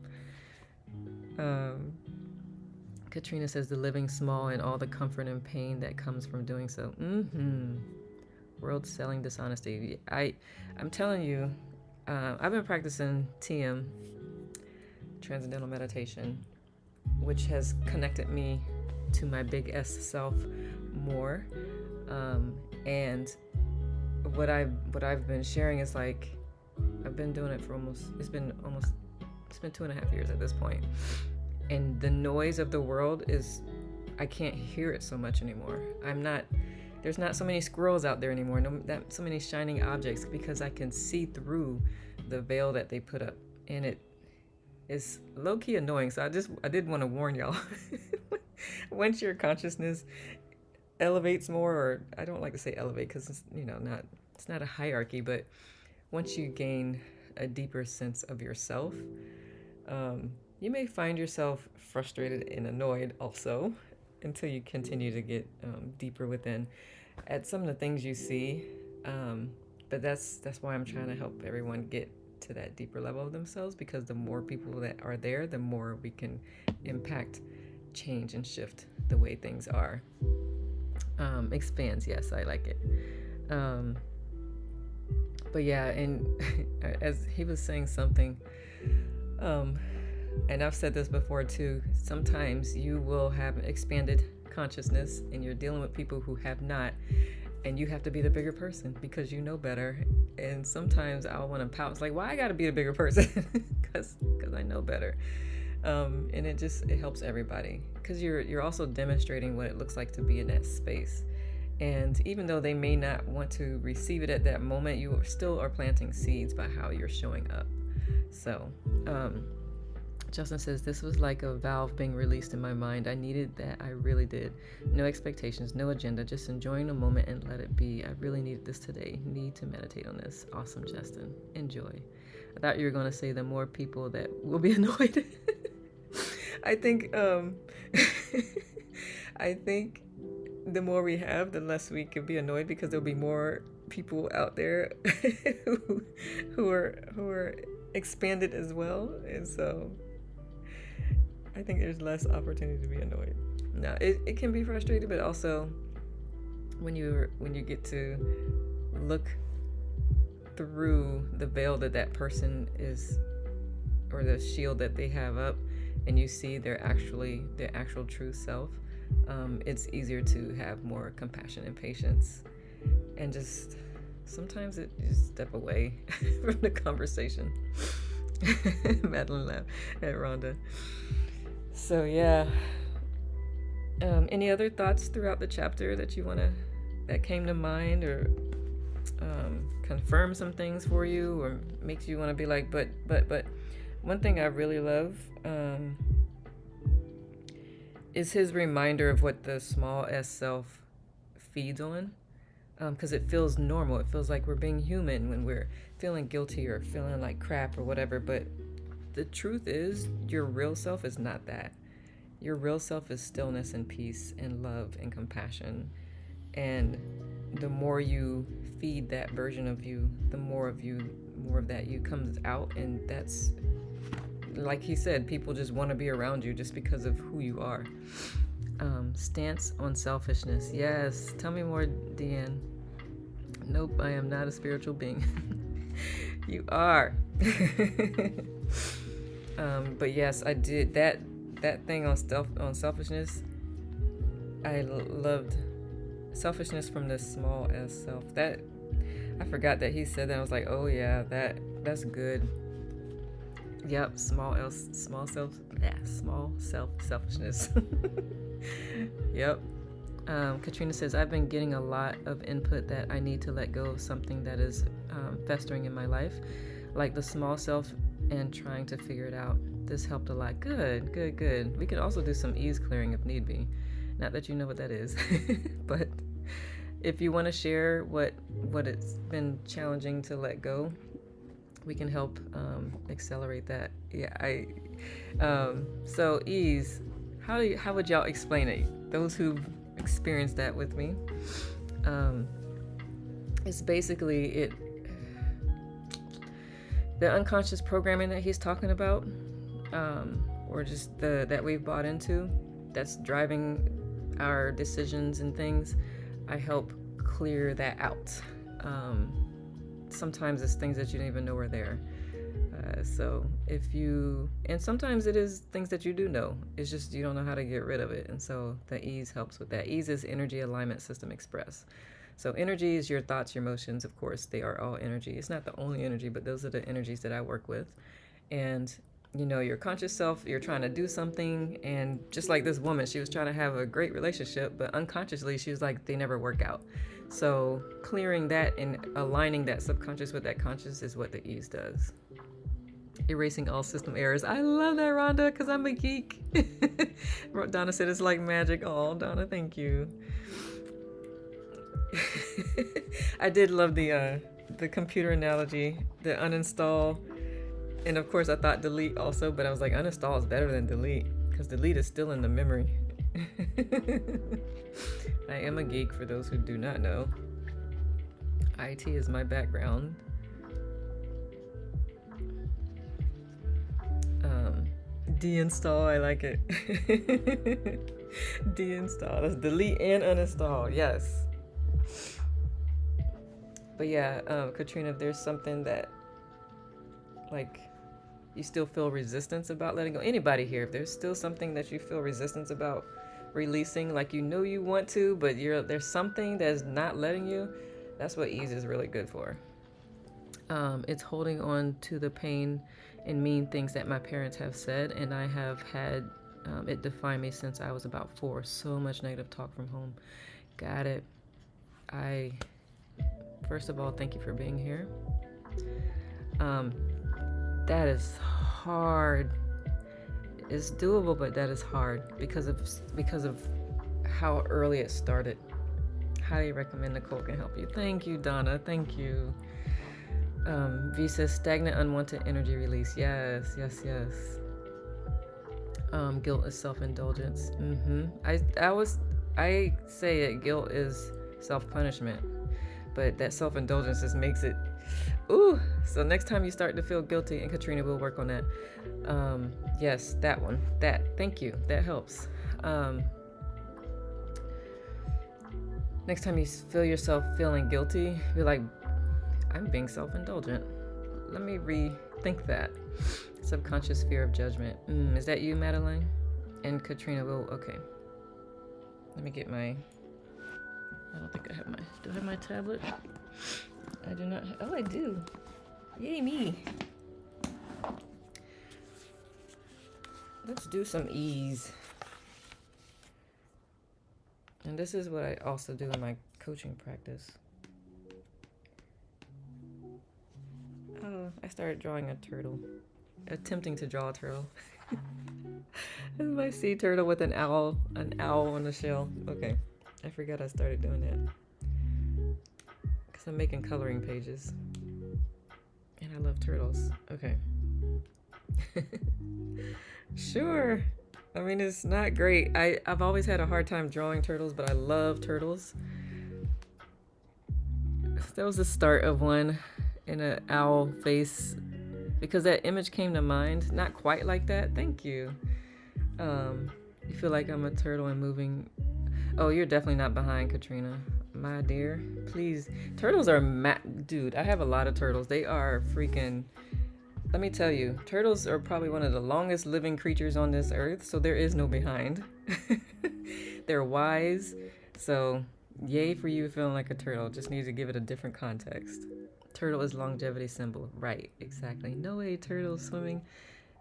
Katrina says, the living small and all the comfort and pain that comes from doing so. World selling dishonesty. I'm telling you, I've been practicing TM, Transcendental Meditation, which has connected me to my big S self more. And what I've been sharing is like, I've been doing it for it's been 2.5 years at this point, and the noise of the world is, I can't hear it so much anymore. There's not so many squirrels out there anymore, so many shining objects, because I can see through the veil that they put up, and it is low-key annoying. So I did want to warn y'all. Once your consciousness elevates more, or I don't like to say elevate because it's not a hierarchy, but once you gain a deeper sense of yourself, you may find yourself frustrated and annoyed also, until you continue to get deeper within at some of the things you see. But that's why I'm trying to help everyone get to that deeper level of themselves, because the more people that are there, the more we can impact, change, and shift the way things are. Expands, yes, I like it. But yeah, and as he was saying something, and I've said this before too, sometimes you will have expanded consciousness and you're dealing with people who have not, and you have to be the bigger person because you know better. And sometimes I'll want to pout. It's like, why I gotta be the bigger person? Because I know better. And it helps everybody, because you're also demonstrating what it looks like to be in that space. And even though they may not want to receive it at that moment, you still are planting seeds by how you're showing up. So, Justin says, this was like a valve being released in my mind. I needed that. I really did. No expectations, no agenda, just enjoying the moment and let it be. I really needed this today. Need to meditate on this. Awesome, Justin. Enjoy. I thought you were going to say the more people that will be annoyed. I think the more we have, the less we can be annoyed, because there'll be more people out there who are expanded as well. And so I think there's less opportunity to be annoyed. Now, it can be frustrating, but also when you get to look through the veil that person is, or the shield that they have up, and you see their actual true self, it's easier to have more compassion and patience, and just sometimes you just step away from the conversation. Madeline laughed at Rhonda. So yeah. Any other thoughts throughout the chapter that came to mind, or confirm some things for you, or makes you want to be like, but one thing I really love is his reminder of what the small s self feeds on, because it feels normal. It feels like we're being human when we're feeling guilty or feeling like crap or whatever. But the truth is, your real self is not that. Your real self is stillness and peace and love and compassion. And the more you feed that version of you, the more of that you comes out. And that's, like he said, people just want to be around you just because of who you are. Stance on selfishness. Yes. Tell me more, Deanne. Nope, I am not a spiritual being. You are. But yes, I did that thing on selfishness. I loved selfishness from the small s self. That I forgot that he said that. I was like, oh yeah, that's good. Yep, small selfishness. Yep. Katrina says, I've been getting a lot of input that I need to let go of something that is festering in my life, like the small self, and trying to figure it out. This helped a lot. Good. We could also do some ease clearing if need be. Not that you know what that is, but if you want to share what it's been challenging to let go, we can help accelerate that. Yeah, so ease. How would y'all explain it? Those who've experienced that with me, it's basically the unconscious programming that he's talking about, or just that we've bought into, that's driving our decisions and things. I help clear that out. Sometimes it's things that you didn't even know were there. Yes. So if you, and sometimes it is things that you do know. It's just you don't know how to get rid of it. And so the ease helps with that. Ease is energy alignment system express. So energy is your thoughts, your emotions. Of course, they are all energy. It's not the only energy, but those are the energies that I work with. And you know, your conscious self, you're trying to do something, and just like this woman, she was trying to have a great relationship, but unconsciously she was like, they never work out. So clearing that and aligning that subconscious with that conscious is what the ease does. Erasing all system errors. I love that, Rhonda, because I'm a geek. Donna said it's like magic. Oh, Donna, thank you. I did love the computer analogy, the uninstall. And of course I thought delete also, but I was like, uninstall is better than delete, because delete is still in the memory. I am a geek, for those who do not know. IT is my background. Deinstall, I like it. Deinstall, that's delete and uninstall, yes. But yeah, Katrina, if there's something that, like, you still feel resistance about letting go, anybody here, if there's still something that you feel resistance about releasing, like you know you want to, but there's something that's not letting you, that's what ease is really good for. It's holding on to the pain and mean things that my parents have said, and I have had it define me since I was about 4. So much negative talk from home. Got it. First of all, thank you for being here. That is hard. It's doable, but that is hard because of how early it started. Highly recommend Nicole can help you. Thank you, Donna. Thank you. V says stagnant, unwanted energy release. Yes. Guilt is self-indulgence. I say it. Guilt is self-punishment, but that self-indulgence just makes it. Ooh. So next time you start to feel guilty, and Katrina will work on that. Yes, that one. Thank you. That helps. Next time you feel yourself feeling guilty, be like, I'm being self-indulgent. Let me rethink that. Subconscious fear of judgment. Is that you, Madeline? And Katrina will, okay. Let me get I don't think I have do I have my tablet? I do not, oh, I do. Yay, me. Let's do some ease. And this is what I also do in my coaching practice. Oh, I started drawing a turtle. Attempting to draw a turtle. This is my sea turtle with an owl on the shell. Okay, I forgot I started doing that. Because I'm making coloring pages. And I love turtles. Okay. Sure. I mean, it's not great. I've always had a hard time drawing turtles, but I love turtles. That was the start of one in an owl face, because that image came to mind. Not quite like that. Thank you. You feel like I'm a turtle and moving. Oh, you're definitely not behind, Katrina. My dear, please. Turtles are dude, I have a lot of turtles. They are freaking. Let me tell you, turtles are probably one of the longest living creatures on this earth, so there is no behind. They're wise, so yay for you feeling like a turtle. Just need to give it a different context. Turtle is longevity symbol. Right, exactly. No way, turtle swimming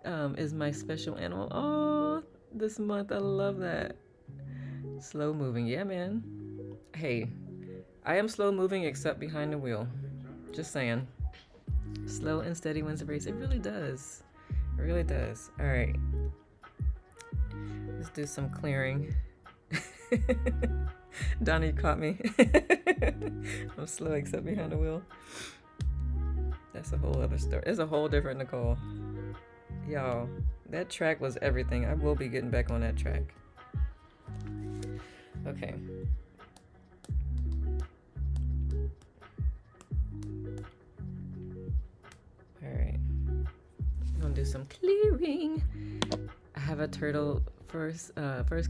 is my special animal. Oh, this month, I love that. Slow moving, yeah, man. Hey, I am slow moving except behind the wheel. Just saying. Slow and steady wins the race. It really does. It really does. All right. Let's do some clearing. Donnie caught me. I'm slow except behind the wheel. That's a whole other story. It's a whole different Nicole. Y'all, that track was everything. I will be getting back on that track. Okay. Alright. I'm gonna do some clearing. I have a turtle first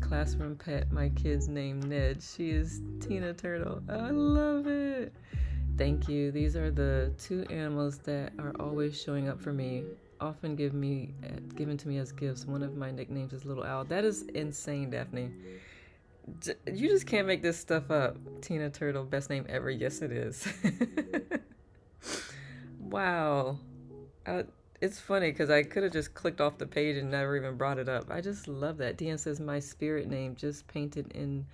classroom pet. My kid's named Ned. She is Tina Turtle. I love it. Thank you. These are the 2 animals that are always showing up for me often given to me as gifts. One of my nicknames is Little Owl. That is insane, Daphne. You just can't make this stuff up. Tina Turtle, best name ever. Yes, it is. Wow. I, it's funny because I could have just clicked off the page and never even brought it up. I just love that. Deanne says my spirit name just painted in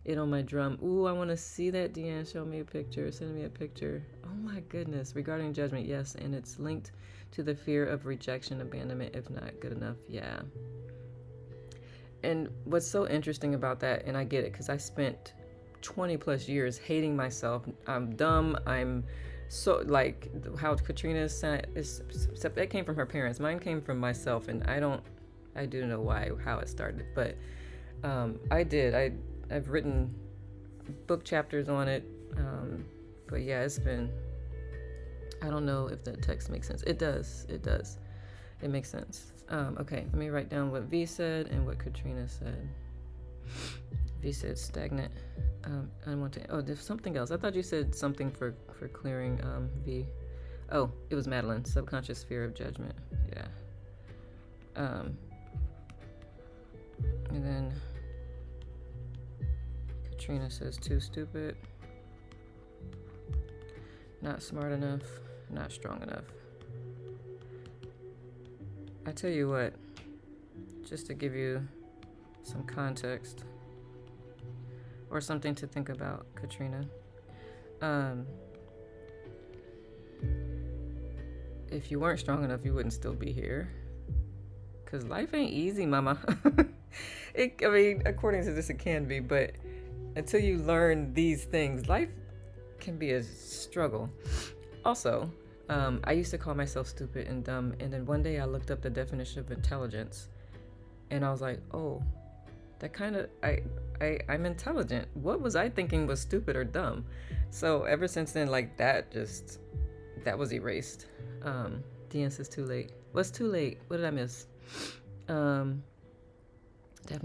it on my drum. Ooh, I want to see that, Deanne. Show me a picture. Send me a picture. Oh my goodness. Regarding judgment, yes, and it's linked to the fear of rejection, abandonment, if not good enough. Yeah. And what's so interesting about that, and I get it because I spent 20 plus years hating myself. I'm dumb. I'm so like how Katrina said, except that came from her parents. Mine came from myself, and I do know why, how it started, but I've written book chapters on it, but yeah, it's been, I don't know if that text makes sense. It does. It makes sense. Okay, let me write down what V said and what Katrina said. V said stagnant. I want to. Oh, there's something else. I thought you said something for clearing. V. Oh, it was Madeline. Subconscious fear of judgment. Yeah. And then Katrina says too stupid. Not smart enough. Not strong enough. I tell you what, just to give you some context or something to think about, Katrina. If you weren't strong enough, you wouldn't still be here. Cause life ain't easy, mama. I mean, according to this, it can be, but until you learn these things, life can be a struggle. Also, I used to call myself stupid and dumb, and then one day I looked up the definition of intelligence, and I was like, oh, that kind of, I'm intelligent. What was I thinking was stupid or dumb? So ever since then, like that was erased. Deanne says too late. What's too late? What did I miss? Daphne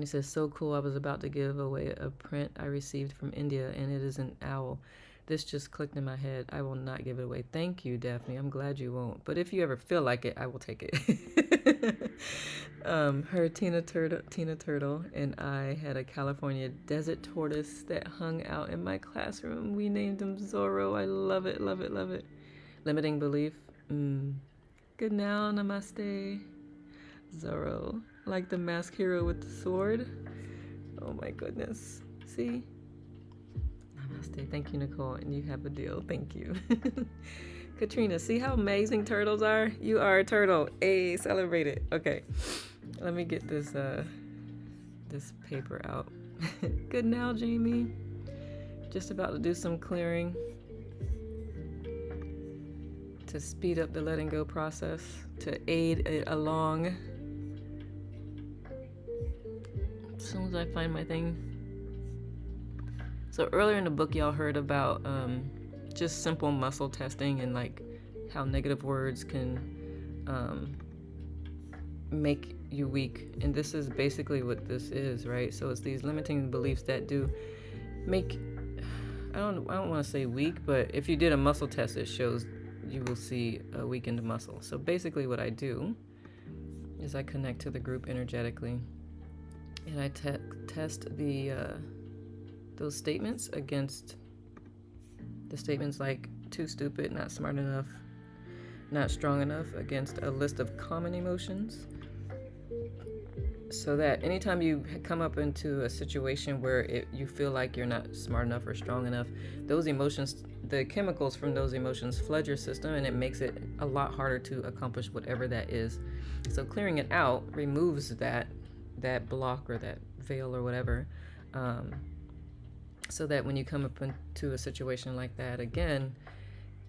says, so cool. I was about to give away a print I received from India, and it is an owl. This just clicked in my head. I will not give it away. Thank you, Daphne. I'm glad you won't. But if you ever feel like it, I will take it. Her Tina Turtle and I had a California desert tortoise that hung out in my classroom. We named him Zorro. I love it, love it, love it. Limiting belief. Good now, namaste. Zorro. Like the masked hero with the sword. Oh my goodness. See? Namaste. Thank you, Nicole. And you have a deal. Thank you. Katrina, see how amazing turtles are? You are a turtle. Hey, celebrate it. Okay. Let me get this paper out. Good now, Jamie. Just about to do some clearing to speed up the letting go process, to aid it along. As soon as I find my thing. So earlier in the book, y'all heard about just simple muscle testing and like how negative words can make you weak. And this is basically what this is, right? So it's these limiting beliefs that do make, I don't want to say weak, but if you did a muscle test, it shows you will see a weakened muscle. So basically what I do is I connect to the group energetically, and I test those statements against the statements like too stupid, not smart enough, not strong enough, against a list of common emotions, so that anytime you come up into a situation where you feel like you're not smart enough or strong enough, those emotions, the chemicals from those emotions flood your system, and it makes it a lot harder to accomplish whatever that is. So clearing it out removes that block or that veil or whatever, so that when you come up into a situation like that again,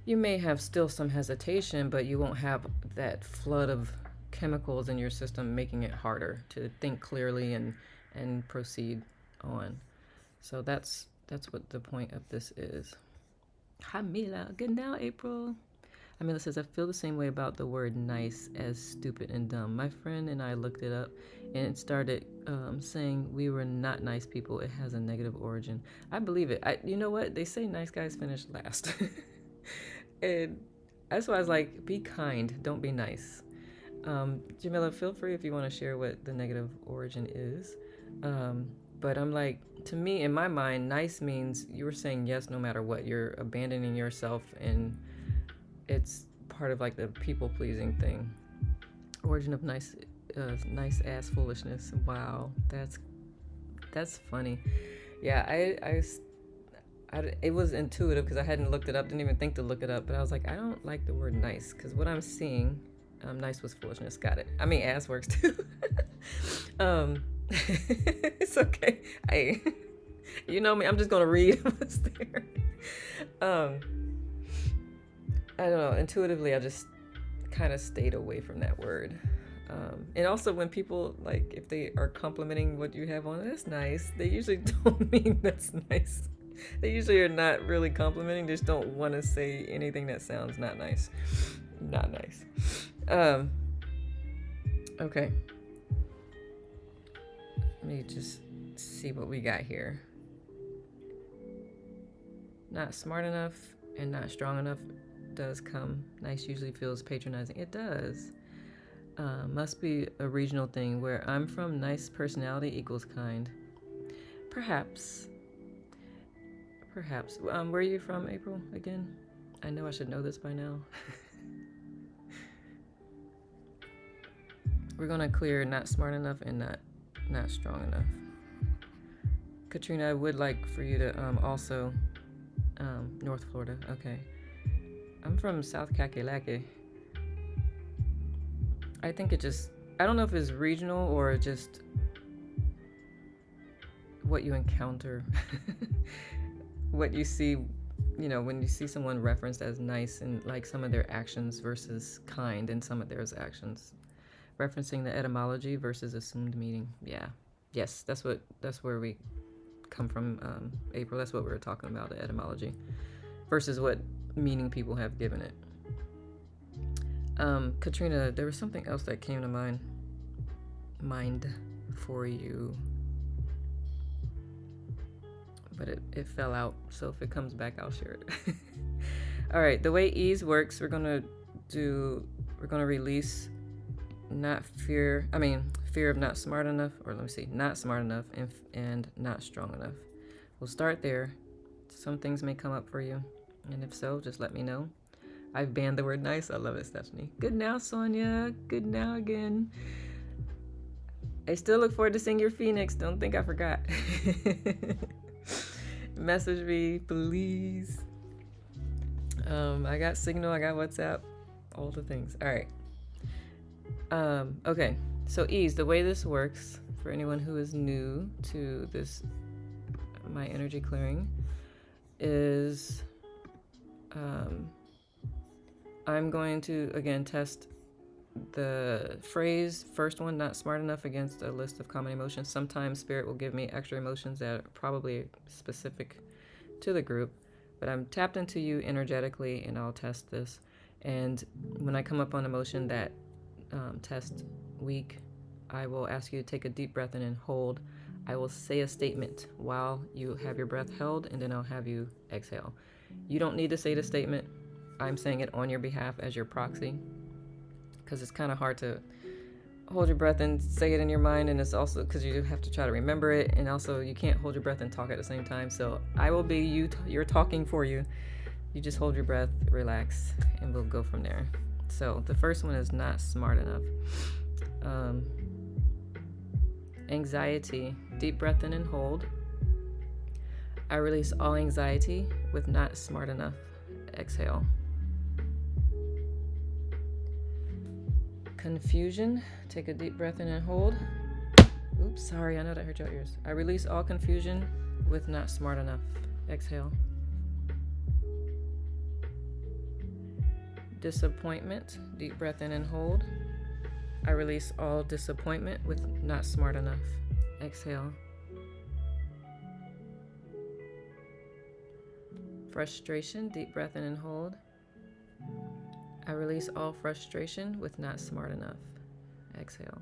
you may have still some hesitation, but you won't have that flood of chemicals in your system making it harder to think clearly and proceed on. So that's what the point of this is. Hi Mila, good now April. Amila says, I feel the same way about the word nice as stupid and dumb. My friend and I looked it up, and it started saying we were not nice people. It has a negative origin. I believe it. You know what? They say nice guys finish last. And that's why I was like, be kind, don't be nice. Jamila, feel free if you want to share what the negative origin is. But I'm like, to me, in my mind, nice means you were saying yes no matter what. You're abandoning yourself, and it's part of like the people pleasing thing. Origin of nice, nice ass foolishness. Wow, that's funny. Yeah, it was intuitive because I hadn't looked it up, didn't even think to look it up, but I was like, I don't like the word nice because what I'm seeing, nice was foolishness. Got it. I mean, ass works too. It's okay. You know me. I'm just gonna read what's there. I don't know. Intuitively, I just kind of stayed away from that word. And also, when people like, if they are complimenting what you have on, that's nice. They usually don't mean that's nice. They usually are not really complimenting. They just don't want to say anything that sounds not nice. Not nice. Okay. Let me just see what we got here. Not smart enough and not strong enough does come. Nice usually feels patronizing. It does. Must be a regional thing. Where I'm from, nice personality equals kind. Perhaps. Where are you from, April, again? I know I should know this by now. We're gonna clear not smart enough and not strong enough. Katrina, I would like for you to also North Florida. Okay. I'm from South Kakalaki. I think I don't know if it's regional or just what you encounter. What you see, when you see someone referenced as nice and like some of their actions versus kind in some of their actions. Referencing the etymology versus assumed meaning. Yeah. Yes, that's where we come from, April. That's what we were talking about, the etymology. Versus what meaning people have given it. Katrina, there was something else that came to mind for you. But it fell out, so if it comes back, I'll share it. All right, the way ease works, we're gonna release fear of not smart enough, not smart enough and not strong enough. We'll start there. Some things may come up for you, and if so, just let me know. I've banned the word nice. I love it, Stephanie. Good now, Sonia. Good now again. I still look forward to seeing your Phoenix. Don't think I forgot. Message me, please. I got Signal, I got WhatsApp, all the things. All right. Okay. So ease, the way this works for anyone who is new to my energy clearing, is I'm going to again test the phrase, first one, not smart enough, against a list of common emotions. Sometimes spirit will give me extra emotions that are probably specific to the group, but I'm tapped into you energetically and I'll test this. And when I come up on emotion that test weak, I will ask you to take a deep breath in and hold. I will say a statement while you have your breath held, and then I'll have you exhale. You don't need to say the statement. I'm saying it on your behalf as your proxy, because it's kind of hard to hold your breath and say it in your mind, and it's also because you have to try to remember it, and also you can't hold your breath and talk at the same time. So I will be you're talking for you. You just hold your breath, relax, and we'll go from there. So the first one is not smart enough. Anxiety, deep breath in and hold. I release all anxiety with not smart enough. Exhale. Confusion, take a deep breath in and hold. Oops, sorry, I know that hurt your ears. I release all confusion with not smart enough. Exhale. Disappointment, deep breath in and hold. I release all disappointment with not smart enough. Exhale. Frustration, deep breath in and hold. I release all frustration with not smart enough. Exhale.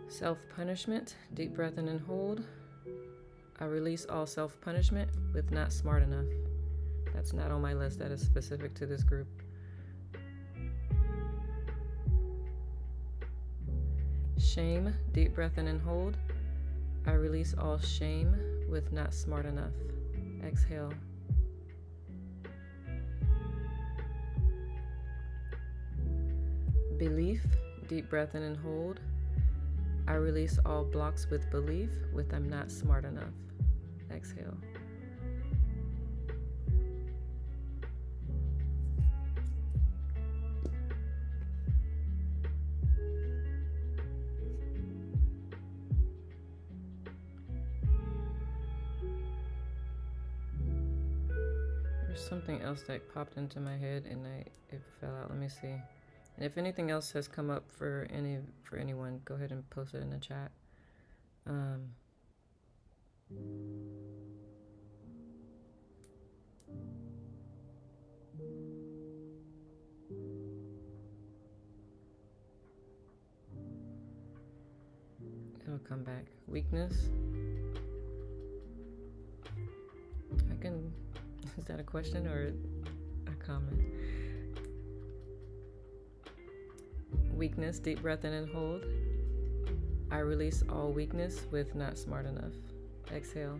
Self-punishment, deep breath in and hold. I release all self-punishment with not smart enough. That's not on my list. That is specific to this group. Shame, deep breath in and hold. I release all shame with not smart enough. Exhale. Belief, deep breath in and hold. I release all blocks with belief with I'm not smart enough. Exhale. There's something else that popped into my head and it fell out. Let me see. And if anything else has come up for anyone, go ahead and post it in the chat. It'll come back. Weakness. Is that a question or a comment? Weakness, deep breath in and hold. I release all weakness with not smart enough. Exhale.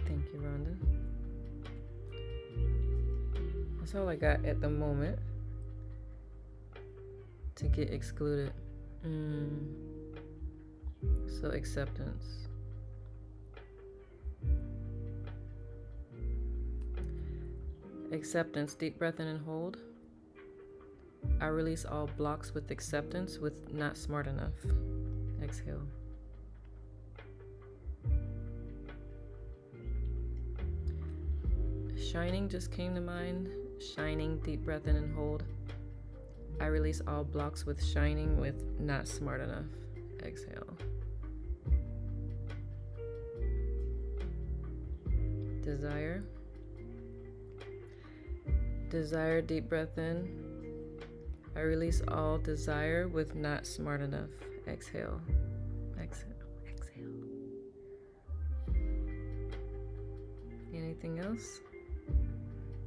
Thank you, Rhonda. That's all I got at the moment to get excluded. So acceptance. Acceptance, deep breath in and hold. I release all blocks with acceptance with not smart enough. Exhale. Shining just came to mind. Shining, deep breath in and hold. I release all blocks with shining with not smart enough. Exhale. Desire. Desire, deep breath in. I release all desire with not smart enough. Exhale. Exhale. Exhale. Anything else?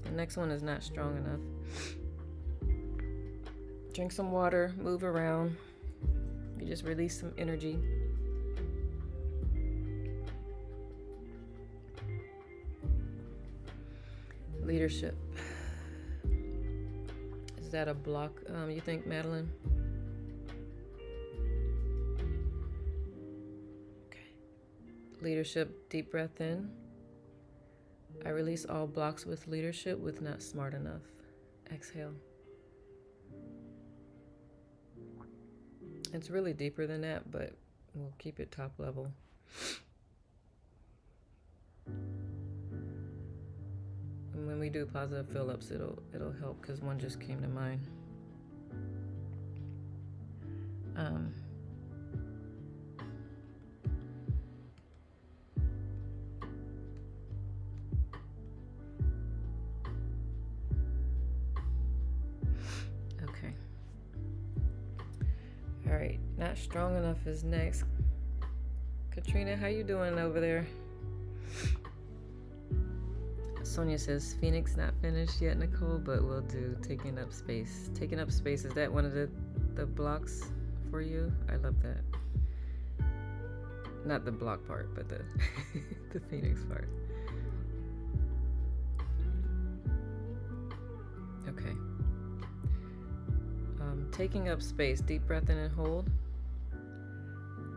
The next one is not strong enough. Drink some water, move around. You just release some energy. Leadership. Is that a block, you think, Madeline? Okay. Leadership, deep breath in. I release all blocks with leadership with not smart enough. Exhale. It's really deeper than that, but we'll keep it top level. And when we do positive fill-ups, it'll help because one just came to mind. Okay. All right, not strong enough is next. Katrina, how you doing over there? Sonia says, Phoenix not finished yet, Nicole, but we'll do taking up space. Taking up space, is that one of the blocks for you? I love that. Not the block part, but the the Phoenix part. Okay. Taking up space, deep breath in and hold.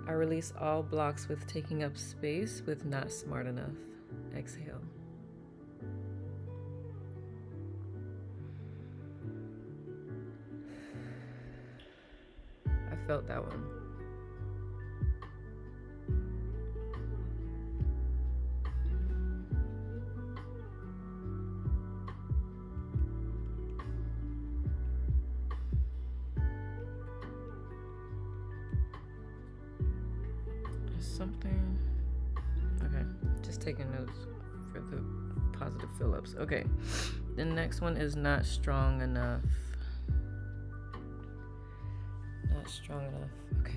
I release all blocks with taking up space with not smart enough. Exhale. I felt that one. Something. Okay, just taking notes for the positive fill-ups. Okay, the next one is not strong enough. Not Not strong enough. Okay.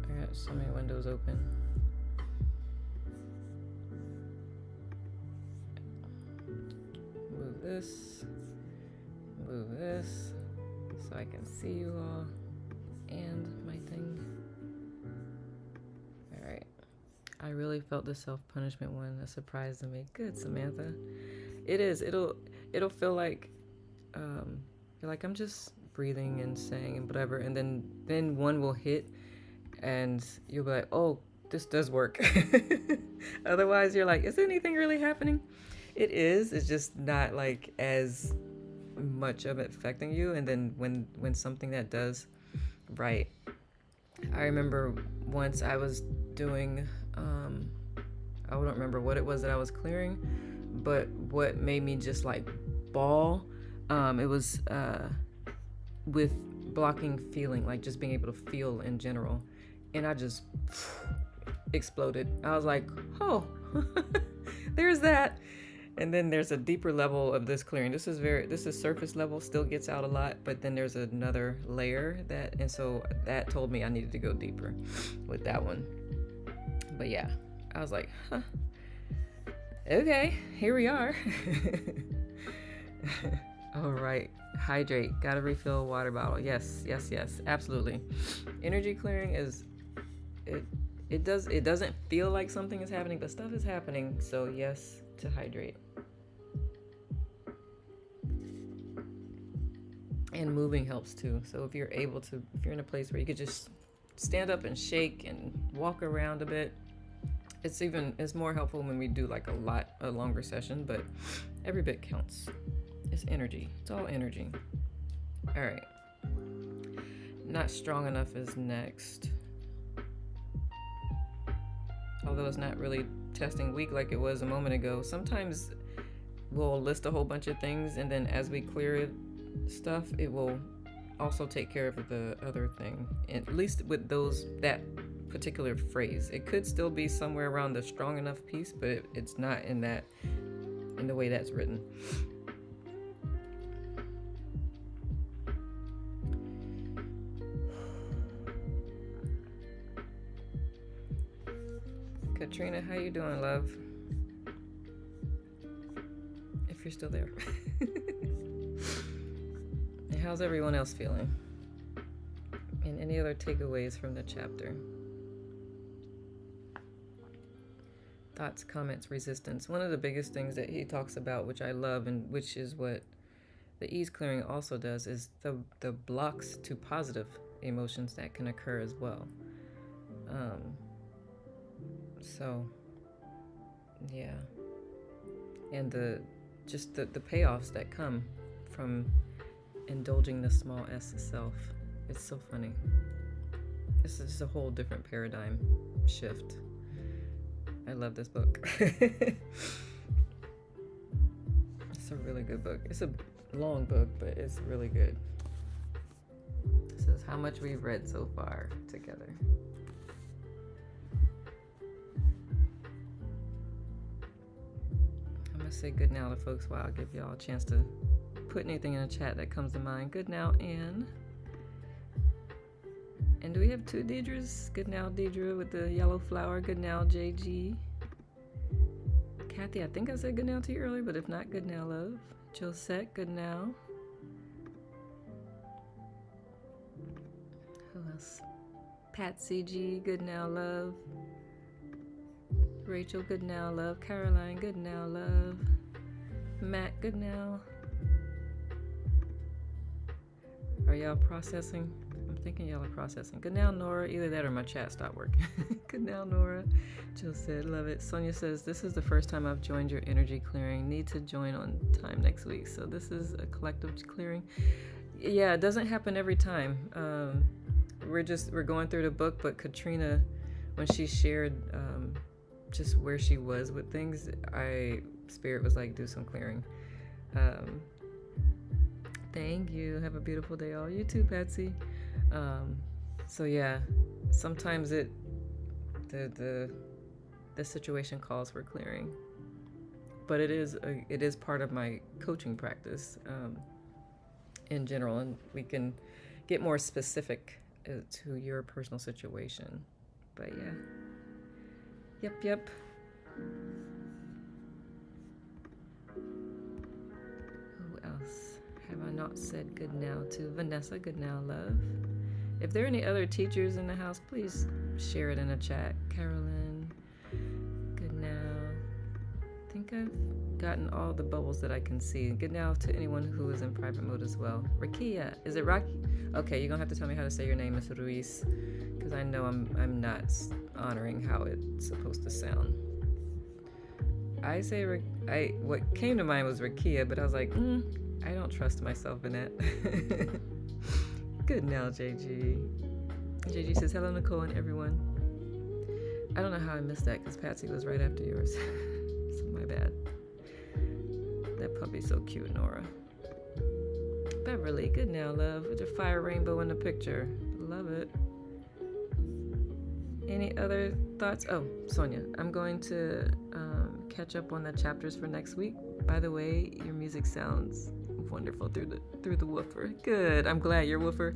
I got so many windows open. Move this. Move this. So I can see you all. And my thing. Alright. I really felt the self-punishment one. A surprise to me. Good, Samantha. It is. It'll feel like you're like, I'm just breathing and saying and whatever, and then one will hit and you'll be like, oh, this does work. Otherwise you're like, is anything really happening? It is. It's just not like as much of it affecting you. And then when something that does right. I remember once I was doing I don't remember what it was that I was clearing, but what made me just like bawl, it was with blocking feeling, like just being able to feel in general, and I just exploded. I was like, oh, there's that. And then there's a deeper level of this clearing. This is surface level, still gets out a lot, but then there's another layer and so that told me I needed to go deeper with that one. But yeah, I was like, huh, okay, here we are. All right, hydrate, gotta refill a water bottle. Yes, absolutely. Energy clearing is, it doesn't feel like something is happening, but stuff is happening, so yes to hydrate. And moving helps too. So if you're in a place where you could just stand up and shake and walk around a bit, it's more helpful when we do like a longer session, but every bit counts. It's energy. It's all energy. All right. Not strong enough is next. Although it's not really testing weak like it was a moment ago. That we'll list a whole bunch of things, and then as we clear stuff, it will also take care of the other thing, at least with that particular phrase. It could still be somewhere around the strong enough piece, but it's not in the way that's written. Katrina, how you doing, love? If you're still there. And how's everyone else feeling? And any other takeaways from the chapter? Thoughts, comments, resistance. One of the biggest things that he talks about, which I love, and which is what the ease clearing also does, is the blocks to positive emotions that can occur as well. So, yeah. And the payoffs that come from indulging the small s self. It's so funny. This is a whole different paradigm shift. I love this book. It's a really good book. It's a long book, but it's really good. This is how much we've read so far together. I'm gonna say good now to folks while I give y'all a chance to put anything in the chat that comes to mind. Good now, Anne. And do we have two Deidres? Good now, Deidre with the yellow flower. Good now, JG. Kathy, I think I said good now to you earlier, but if not, good now, love. Josette, good now. Who else? Patsy G, good now, love. Rachel, good now, love. Caroline, good now, love. Matt, good now. Are y'all processing? I'm thinking y'all are processing. Good now, Nora. Either that or my chat stopped working. Good now, Nora. Jill said, love it. Sonia says, this is the first time I've joined your energy clearing. Need to join on time next week. So this is a collective clearing. Yeah, it doesn't happen every time. We're going through the book, but Katrina, when she shared just where she was with things, Spirit was like, do some clearing. Thank you. Have a beautiful day, all. You too, Patsy. So yeah, sometimes the situation calls for clearing, but it is part of my coaching practice in general, and we can get more specific to your personal situation. But yeah, yep. Who else have I not said good now to? Vanessa, good now, love. If there are any other teachers in the house, please share it in the chat. Carolyn, good now. I think I've gotten all the bubbles that I can see. Good now to anyone who is in private mode as well. Rakia, is it Rocky? Okay, you're gonna have to tell me how to say your name, Miss Ruiz, because I know I'm not honoring how it's supposed to sound. I say what came to mind was Rakia, but I was like, I don't trust myself in that. Good now, JG. JG says, hello, Nicole and everyone. I don't know how I missed that because Patsy was right after yours. So my bad. That puppy's so cute, Nora. Beverly, good now, love. With your fire rainbow in the picture. Love it. Any other thoughts? Oh, Sonia, I'm going to catch up on the chapters for next week. By the way, your music sounds wonderful through the woofer. Good. I'm glad you're woofer.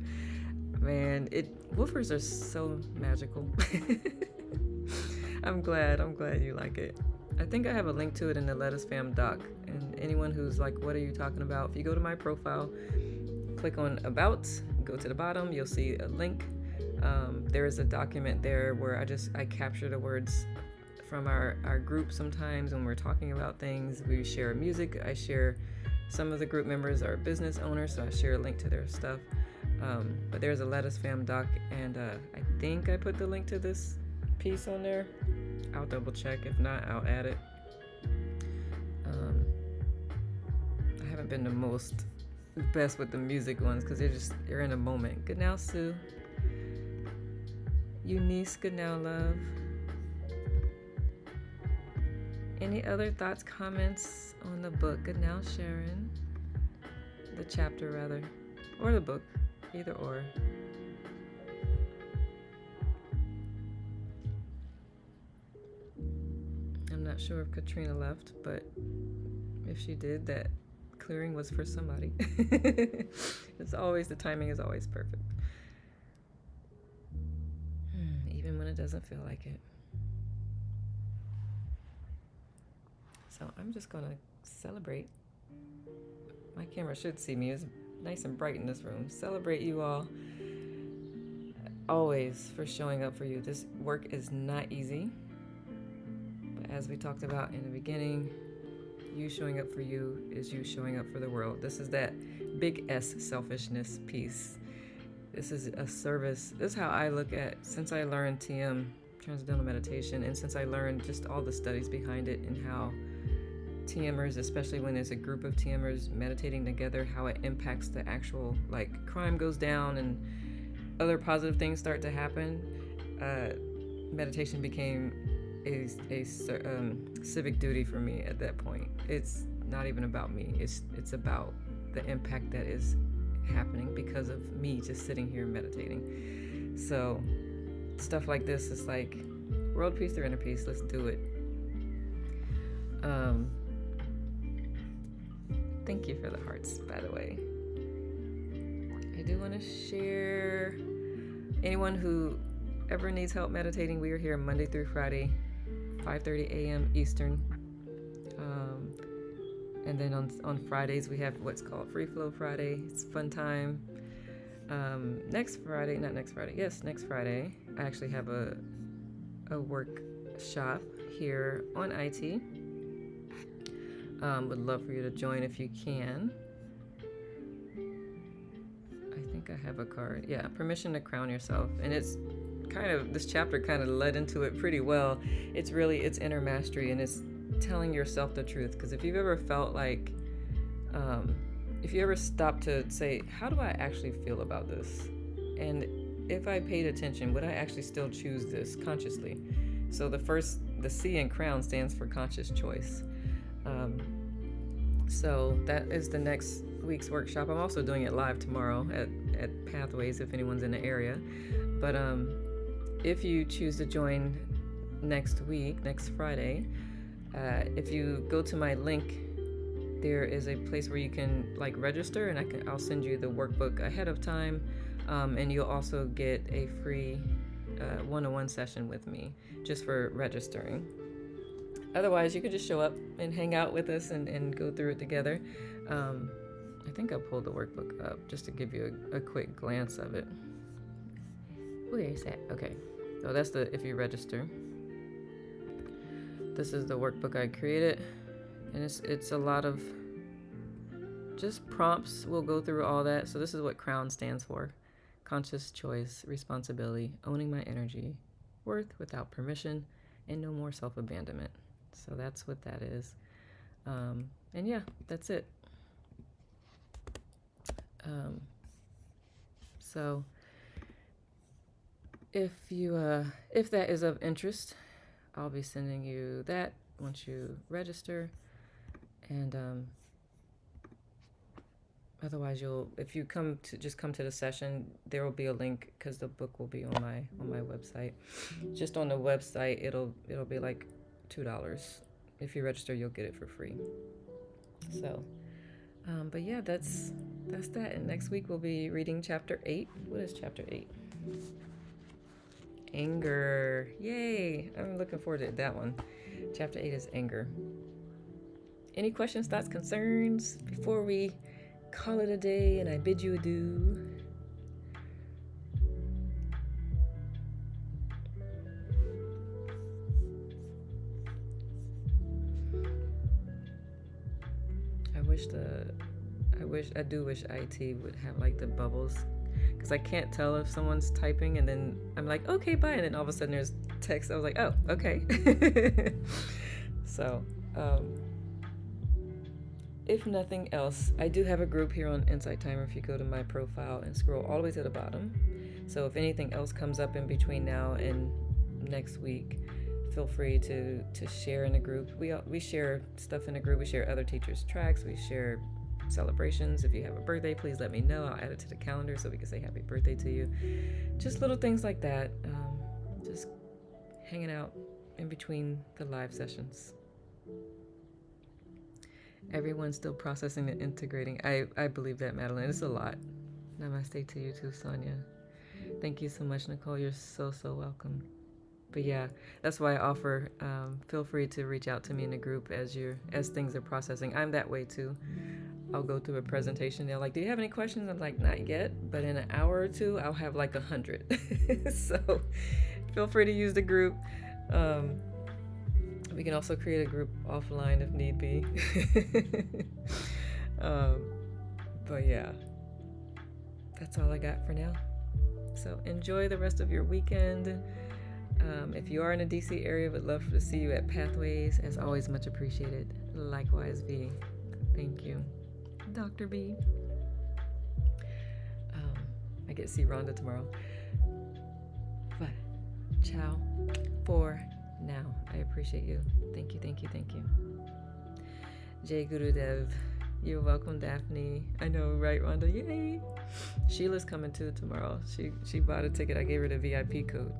Man, woofers are so magical. I'm glad you like it. I think I have a link to it in the Let Us Fam doc. And anyone who's like, what are you talking about? If you go to my profile, click on About, go to the bottom, you'll see a link. There is a document there where I capture the words from our group sometimes when we're talking about things. We share music. I share some of the group members are business owners, so I share a link to their stuff. But there's a Let Us Fam doc, and I think I put the link to this piece on there. I'll double check. If not, I'll add it. I haven't been the best with the music ones because they're in a moment. Good now, Sue. Eunice, good now, love. Any other thoughts, comments on the book? Good now, Sharon. The chapter, rather. Or the book. Either or. I'm not sure if Katrina left, but if she did, that clearing was for somebody. The timing is always perfect. Even when it doesn't feel like it. So I'm just gonna celebrate. My camera should see me. It's nice and bright in this room. Celebrate you all always for showing up for you. This work is not easy, but as we talked about in the beginning, you showing up for you is you showing up for the world. This is that big S selfishness piece. This is a service. This is how I look at, since I learned TM, Transcendental Meditation, and since I learned just all the studies behind it and how TMers, especially when there's a group of TMers meditating together, how it impacts the actual, like, crime goes down and other positive things start to happen. Meditation became a civic duty for me at that point. It's not even about me. It's about the impact that is happening because of me just sitting here meditating. So stuff like this is like world peace through inner peace. Let's do it. Thank you for the hearts, by the way. I do want to share, anyone who ever needs help meditating, we are here Monday through Friday, 5:30 a.m. Eastern. And then on Fridays, we have what's called Free Flow Friday. It's a fun time. Next Friday, I actually have a workshop here on IT. Would love for you to join if you can. I think I have a card. Yeah, permission to crown yourself. And it's this chapter kind of led into it pretty well. It's inner mastery, and it's telling yourself the truth. Because if you've ever felt like, if you ever stop to say, how do I actually feel about this? And if I paid attention, would I actually still choose this consciously? So the C in crown stands for conscious choice. So that is the next week's workshop. I'm also doing it live tomorrow at Pathways if anyone's in the area. But if you choose to join next Friday, If you go to my link, there is a place where you can like register, and I'll send you the workbook ahead of time, and you'll also get a free one-on-one session with me just for registering. Otherwise, you could just show up and hang out with us and go through it together. I think I pulled the workbook up just to give you a quick glance of it. Where is that? Okay. So that's if you register. This is the workbook I created, and it's a lot of just prompts. We'll go through all that. So this is what CROWN stands for: conscious choice, responsibility, owning my energy, worth without permission, and no more self-abandonment. So that's what that is. And yeah, that's it. So if that is of interest, I'll be sending you that once you register, and otherwise if you come to the session, there will be a link because the book will be on my website. Just on the website, it'll be like $2. If you register, you'll get it for free. So, but yeah, that's that. And next week we'll be reading chapter 8. What is chapter 8? Anger. Yay! I'm looking forward to that one. Chapter 8 is anger. Any questions, thoughts, concerns before we call it a day and I bid you adieu? I do wish IT would have like the bubbles, because I can't tell if someone's typing and then I'm like, okay, bye, and then all of a sudden there's text. I was like, oh, okay. So if nothing else, I do have a group here on Insight Timer. If you go to my profile and scroll all the way to the bottom, so if anything else comes up in between now and next week, feel free to share in the group. We share stuff in the group. We share other teachers' tracks. We share celebrations. If you have a birthday, please let me know. I'll add it to the calendar so we can say happy birthday to you. Just little things like that. Just hanging out in between the live sessions. Everyone's still processing and integrating. I believe that, Madeline. It's a lot. Namaste to you too, Sonia. Thank you so much, Nicole. You're so welcome. But yeah, that's why I offer, feel free to reach out to me in the group as things are processing. I'm that way too. I'll go through a presentation. They're like, do you have any questions? I'm like, not yet, but in an hour or two, I'll have like 100. So feel free to use the group. We can also create a group offline if need be. But yeah, that's all I got for now. So enjoy the rest of your weekend. If you are in the DC area, would love to see you at Pathways. As always, much appreciated. Likewise, V. Thank you. Dr. B. I get to see Rhonda tomorrow. But ciao for now. I appreciate you. Thank you. Jay Gurudev. You're welcome, Daphne. I know, right, Rhonda? Yay! Sheila's coming too tomorrow. She bought a ticket. I gave her the VIP code.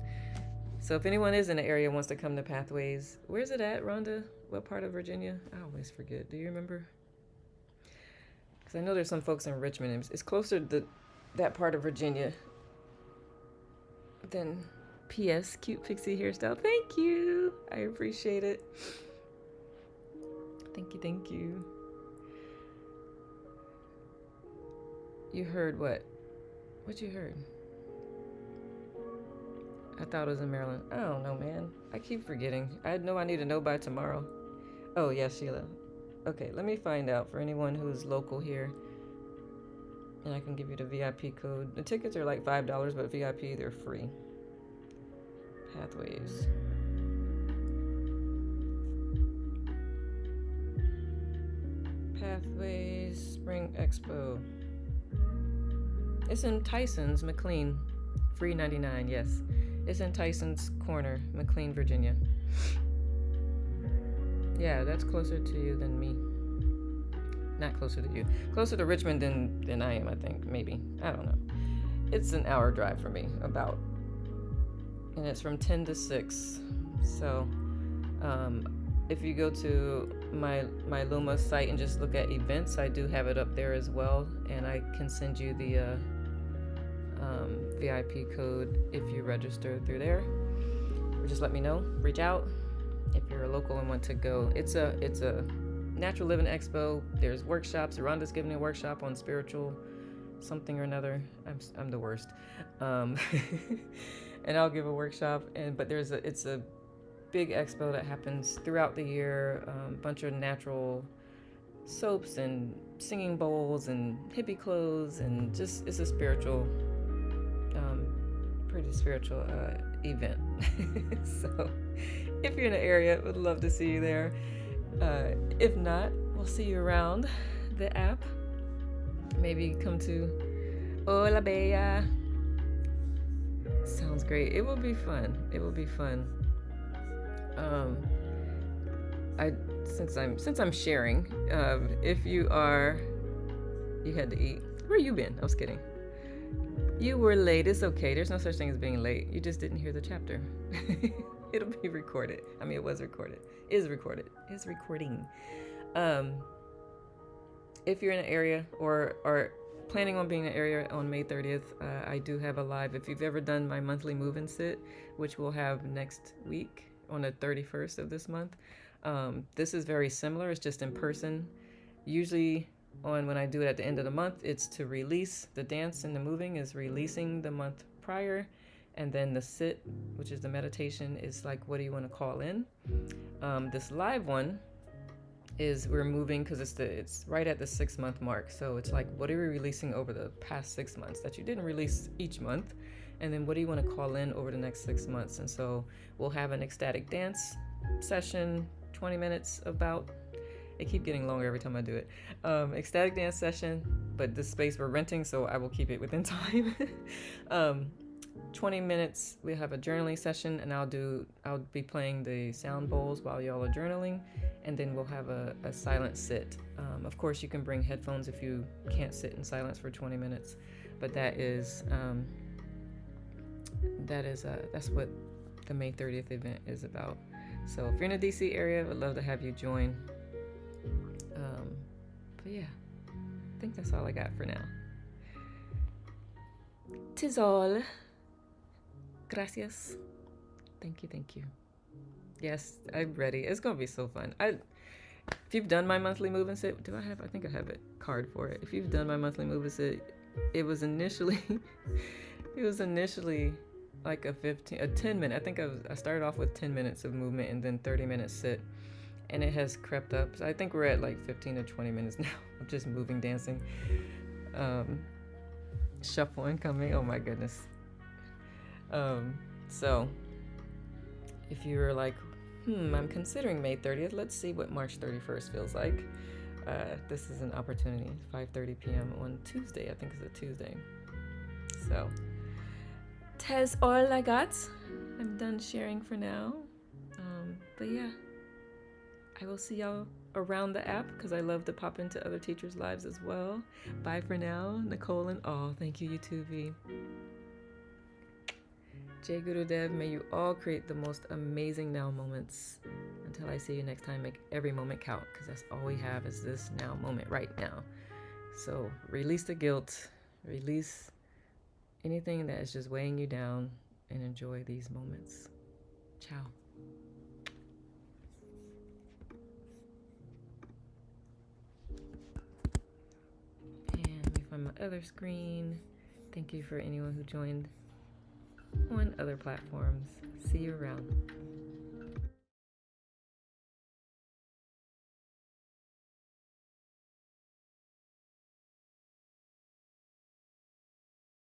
So if anyone is in the area and wants to come to Pathways, where's it at, Rhonda? What part of Virginia? I always forget. Do you remember? Because I know there's some folks in Richmond. It's closer to that part of Virginia than P.S. Cute pixie hairstyle. Thank you. I appreciate it. Thank you. You heard what? What you heard? I thought it was in Maryland. I don't know, man. I keep forgetting. I know I need to know by tomorrow. Oh, yeah, Sheila. Okay, let me find out for anyone who's local here. And I can give you the VIP code. The tickets are like $5, but VIP, they're free. Pathways. Pathways Spring Expo. It's in Tyson's, McLean. Free 99, yes. It's in Tyson's Corner, McLean, Virginia. Yeah, that's closer to you than me. Not closer to you. Closer to Richmond than I am, I think. Maybe. I don't know. It's an hour drive for me, about. And it's from 10 to 6. So, if you go to my Luma site and just look at events, I do have it up there as well, and I can send you the VIP code if you register through there. Or just let me know. Reach out if you're a local and want to go. It's a natural living expo. There's workshops. Rhonda's giving a workshop on spiritual something or another. I'm the worst. And I'll give a workshop. But it's a big expo that happens throughout the year. Bunch of natural soaps and singing bowls and hippie clothes, and just it's a spiritual, pretty spiritual event. So if you're in the area, would love to see you there. If not, we'll see you around the app. Maybe come to Hola Bella. Sounds great. It will be fun. It will be fun. Since I'm sharing, if you had to eat. Where you been? I was kidding. You were late. It's okay. There's no such thing as being late. You just didn't hear the chapter. It'll be recorded. I mean, it was recorded. Is recorded. Is recording. If you're in an area or planning on being in an area on May 30th, I do have a live. If you've ever done my monthly move-in sit, which we'll have next week on the 31st of this month, this is very similar. It's just in person. Usually when I do it at the end of the month, it's to release. The dance and the moving is releasing the month prior, and then the sit, which is the meditation, is like, what do you want to call in? This live one is we're moving because it's right at the 6-month mark. So it's like, what are we releasing over the past 6 months that you didn't release each month? And then what do you want to call in over the next 6 months? And so we'll have an ecstatic dance session, 20 minutes about. It keep getting longer every time I do it. Ecstatic dance session, but this space we're renting, so I will keep it within time. 20 minutes, we have a journaling session, and I'll be playing the sound bowls while y'all are journaling, and then we'll have a silent sit. Of course, you can bring headphones if you can't sit in silence for 20 minutes, but that's what the May 30th event is about. So if you're in the DC area, I'd love to have you join. But yeah, I think that's all I got for now. 'Tis all. Gracias. Thank you. Yes, I'm ready. It's gonna be so fun. If you've done my monthly move and sit, I think I have a card for it. If you've done my monthly move and sit, it was initially like a 10 minute. I think I started off with 10 minutes of movement and then 30 minutes sit, and it has crept up. So I think we're at like 15 to 20 minutes now of just moving, dancing, shuffling, coming. Oh my goodness. So if you're like, I'm considering May 30th, let's see what March 31st feels like. This is an opportunity. 5:30 p.m. on Tuesday. I think it's a Tuesday. So that's all I got. I'm done sharing for now. But yeah, I will see y'all around the app because I love to pop into other teachers' lives as well. Bye for now, Nicole and all. Thank you, YouTube. Jai Guru Dev, may you all create the most amazing now moments. Until I see you next time, make every moment count, because that's all we have is this now moment right now. So release the guilt, release anything that is just weighing you down, and enjoy these moments. Ciao. And let me find my other screen. Thank you for anyone who joined on other platforms. See you around.